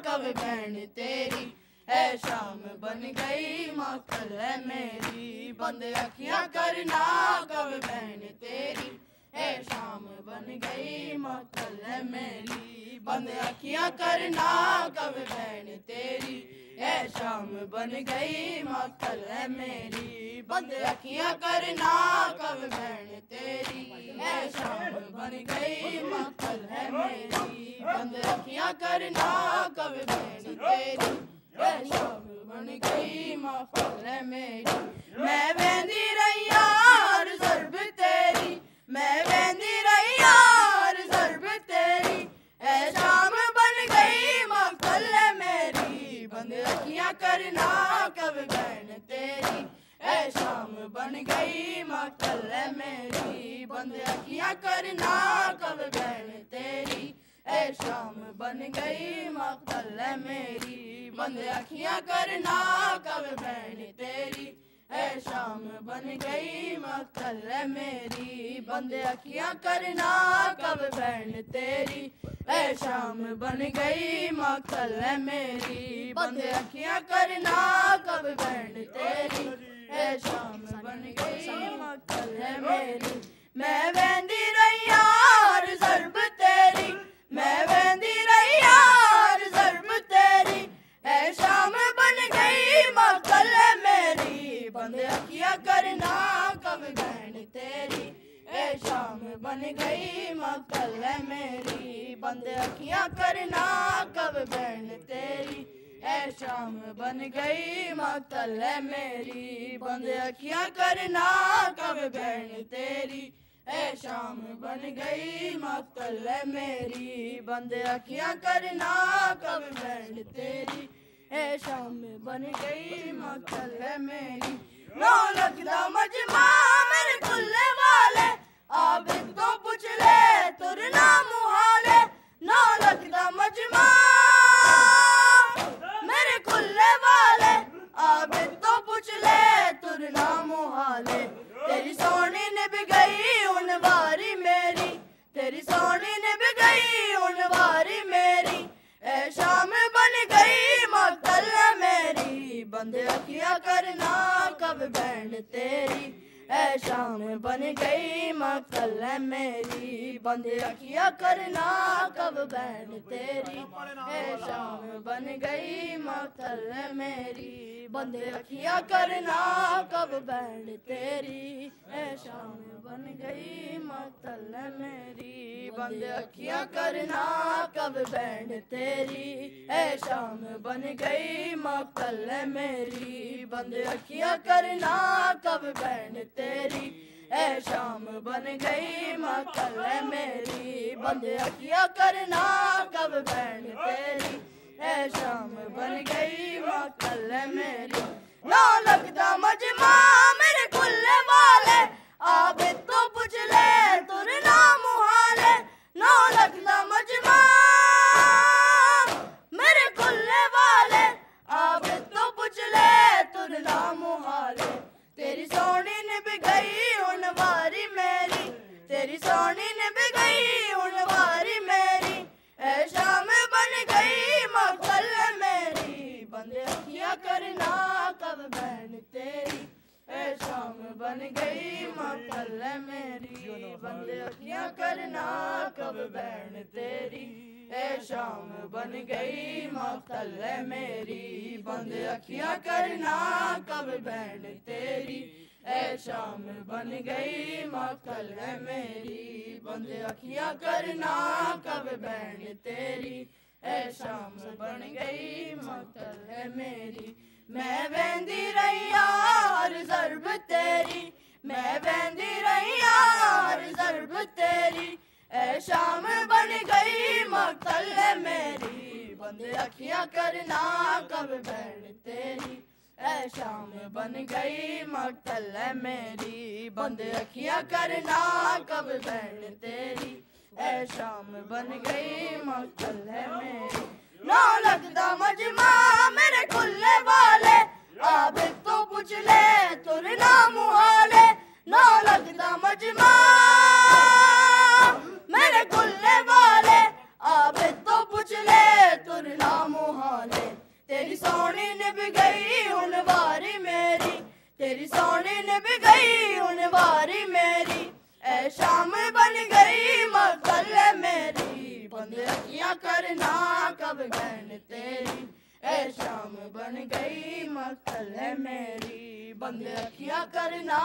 کب بہن تیری اے شام بن گئی مقتل ہے میری بندے اکھیاں کرنا کب بہن تیری اے شام بن گئی مقتل ہے میری بندے اکھیاں کرنا کب بہن تیری اے شام بن گئی مقتل ہے میری بندے اکھیاں کرنا کب بہن تیری اے شام بن گئی مقتل ہے میری بندے اکھیاں کرنا کب بہن تیری اے شام بن گئی مقتل ہے میری میں ویندی رہی یار ضرب تیری میں ویندی رہی یار ضرب تیری اے شام بن گئی مقتل ہے میری بندے اکھیاں کرنا کب بہن تیری اے شام بن گئی مقتل ہے میری بندے اکھیاں کرنا کب بہن تیری اے شام بن گئی مقتل ہے میری بندے اکھیاں کرنا کب بہن تیری اے شام بن گئی مقتل ہے میری بندے اکھیاں کرنا کب بہن تیری اے شام بن گئی مقتل ہے میری بندے اکھیاں کرنا کب بہن تیری اے شام بن گئی مقتل ہے میری میں ویندی رہی یار گئی مقتل ہے میری بند اکھیاں کرنا کب بہن تیری اے شام بن گئی مقتل ہے میری بند اکھیاں کرنا کب بہن تیری اے شام بن گئی مقتل ہے میری بند اکھیاں کرنا کب بہن تیری اے شام بن گئی مقتل ہے میری رونق دا مجمع میرے کلے والے عابد تو پوچھ لے ترنا محالے رونق دا مجمع میرے کلے والے عابد تو پوچھ لے ترنا محالے تیری سونی نے بھی گئی ان واری میری تیری سونی نے بھی گئی ان واری میری اے شام بن گئی مقتل ہے میری بند اکھیاں کرنا کب بہن تیری اے شام بن گئی مقتل ہے میری بند اکھیاں کرنا کب بہن تیری اے شام بن گئی مقتل ہے میری بند اکھیاں کرنا کب بہن تیری اے شام بن گئی مقتل ہے میری بند اکھیاں کرنا کب بہن تیری اے شام بن گئی مقتل ہے میری بند اکھیاں کرنا کب بہن تیری اے شام بن گئی مقتل ہے میری بند اکھیاں کرنا کب بہن تیری اے شام بن گئی مقتل ہے میری رونق دا مجمع میرے کلے والے عابد تو پوچھ لے ترنا محالے رونق دا مجمع میرے کلے والے عابد تو پوچھ لے ترنا محالے تیری سونی نے بھی گئی ان واری میری تیری سونی نے بھی گئی ان واری میری اے شام بن گئی مقتل ہے میری بند اکھیاں کرنا کب بہن تیری اے شام بن گئی مقتل ہے میری بند اکھیاں کرنا کب بہن تیری اے شام بن گئی مقتل ہے میری بند اکھیاں کرنا کب بہن تیری اے شام بن گئی مقتل ہے میری بند اکھیاں کرنا کب بہن تیری اے شام بن گئی مقتل ہے میری میں ویندی رہی ہر ضرب تیری میں ویندی رہی ہر ضرب تیری اے شام بن گئی مقتل ہے میری بند اکھیاں کرنا کب بہن تیری اے شام بن گئی مقتل ہے میری بند اکھیاں کرنا کب بہن تیری اے شام بن گئی مقتل ہے میری رونق دا مجمع میرے کلے والے عابد تو پوچھ لے ترنا محالے رونق دا مجمع میرے کلے والے عابد تو پوچھ لے ترنا محالے تیری سونی نے بھی گئی ان واری میری تیری سونی نے بھی گئی ان واری میری اے شام بن گئی مقتل ہے میری بند اکھیاں کرنا کب بہن تیری اے شام بن گئی مقتل ہے میری بند اکھیاں کرنا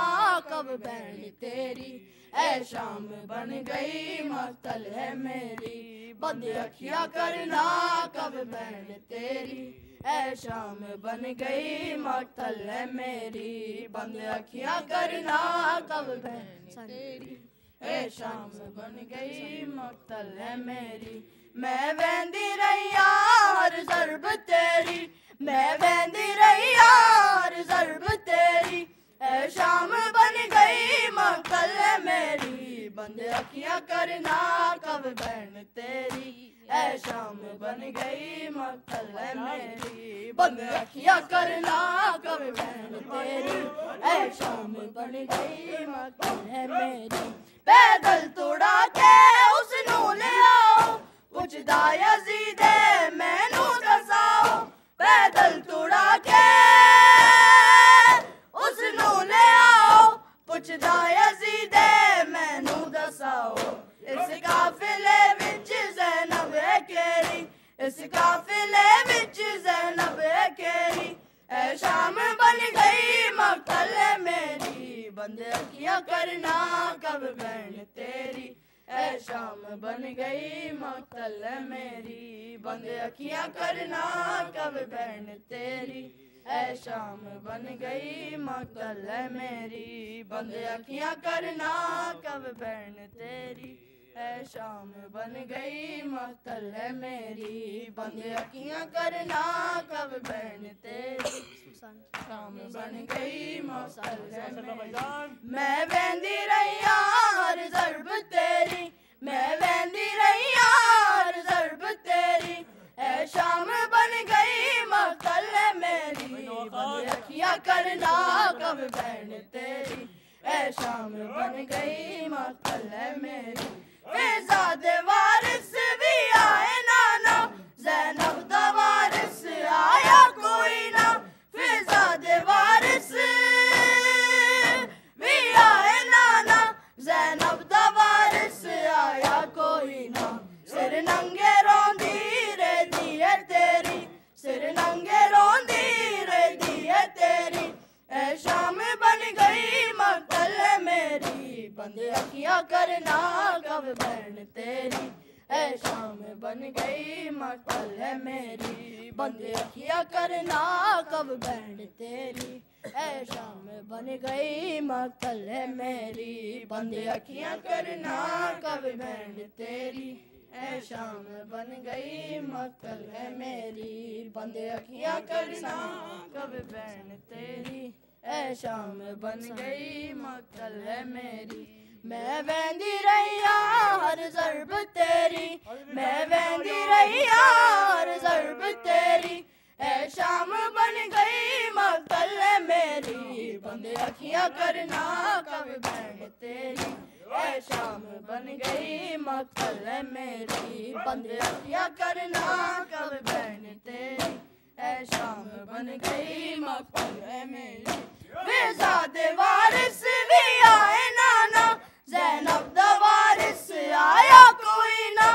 کب بہن تیری اے شام بن گئی مقتل ہے میری بند اکھیاں کرنا کب بہن تیری اے شام بن گئی مقتل ہے میری بند اکھیاں کرنا کب بہن تیری اے شام بن گئی مقتل ہے میری میں ویندی رہی ہر ضرب تیری میں ویندی رہی ہر ضرب تیری اے شام بن گئی مقتل ہے میری بند اکھیاں کرنا کب بہن تیری اے شام بن گئی مقتل ہے میری بند اکھیاں کرنا کب بہن تیری اے شام بن گئی مقتل ہے میری پیدل توڑا کے اس نو لے آؤ پوچھدا یزید مینوں دساؤ پیدل توڑا کے اس نو لے آؤ پوچھدا یزید مینوں دساؤ اس قافلے وچ زینب ہے کیڑی اس قافلے وچ زینب ہے کیڑی اے شام بن گئی مقتل ہے میری بند اکھیاں کرنا کب بہن تیری شام بن گئی مقتل ہے میری بند اکھیاں کرنا کب بہن تیری اے شام بن گئی مقتل ہے میری بند اکھیاں کرنا کب بہن تیری اے شام بن گئی مقتل ہے میری بند اکھیاں کرنا کب بہن تیری شام بن گئی مقتل ہے میری میں ویندی رہی ہر ضرب تیری میں ویندی رہی ہر ضرب تیری اے شام بن گئی مقتل ہے میری بند اکھیاں کرنا کب بہن تیری اے شام بن گئی مقتل ہے میری فیضاد وارث بھی آئے نانا زینب دا وارث آیا کوئی نہ فیضاد وارث بھی آئے نانا زینب دا وارث آیا کوئی نہ سر ننگے روندی رہتی ہے تیری سر ننگے روندی رہتی ہے تیری اے شام بن گئی مقتل ہے میری بند اکھیاں کرنا کب بہن تیری اے شام بن گئی مقتل ہے میری بند اکھیاں کرنا کب بہن تیری اے شام بن گئی مقتل ہے میری بند اکھیاں کرنا کب بہن تیری اے شام بن گئی مقتل ہے میری بند اکھیاں کرنا کب بہن تیری اے شام بن گئی مقتل ہے میری میں ویندی رہی ہر ضرب تیری میں ویندی رہی ہر ضرب تیری اے شام بن گئی مقتل ہے میری بند اکھیاں کرنا کب بہن تیری اے شام بن گئی مقتل ہے میری بند اکھیاں کرنا کب بہن تیری اے شام بن گئی مقتل ہے میری فیضاد وارث بھی آئے نانا زینب دا وارث آیا کوئی نہ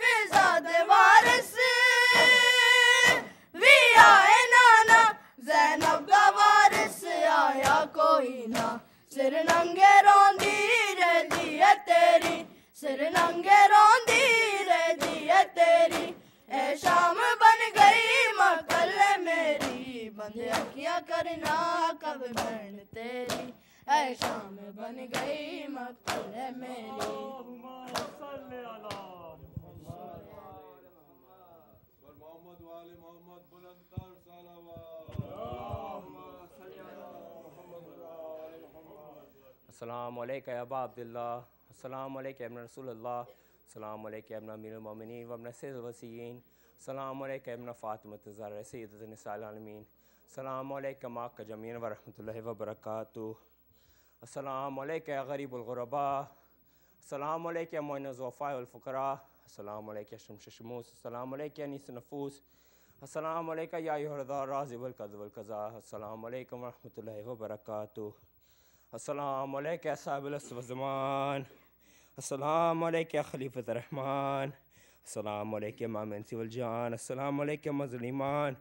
فیضاد وارث بھی آئے نانا زینب دا وارث آیا کوئی نہ سر ننگے روندی رہتی ہے تیری سر ننگے روندی رہتی ہے تیری اے شام بن گئی مقتل ہے میری بند اکھیاں کرنا کب بہن تیری اے شام بن گئی مقتل ہے میری محمد وآل محمد بلندتر صلوات السلام علیکم یا ابا عبداللہ السلام علیکم ابن رسول اللہ السلام علیکم ابن امیر المومنین و ابن سید الوصیین السلام علیکم ابن فاطمہ الزہرا سیدۃ النساء العالمین السلام علیکم آقا جمعین ورحمۃ اللہ وبرکاتہ السلام علیکم یا غریب الغرباء السلام علیکم معین الضعفاء والفقراء السلام علیکم شمس شموس السلام علیکم انیس نفوس السلام علیکم یا ایھا الرضا الرازق والقدر والقضاء السلام علیکم ورحمۃ اللہ وبرکاتہ السلام علیکم صاحب العصر والزمان السلام علیکم خلیفۃ الرحمن السلام علیکم امام انس والجان السلام علیکم مظلمان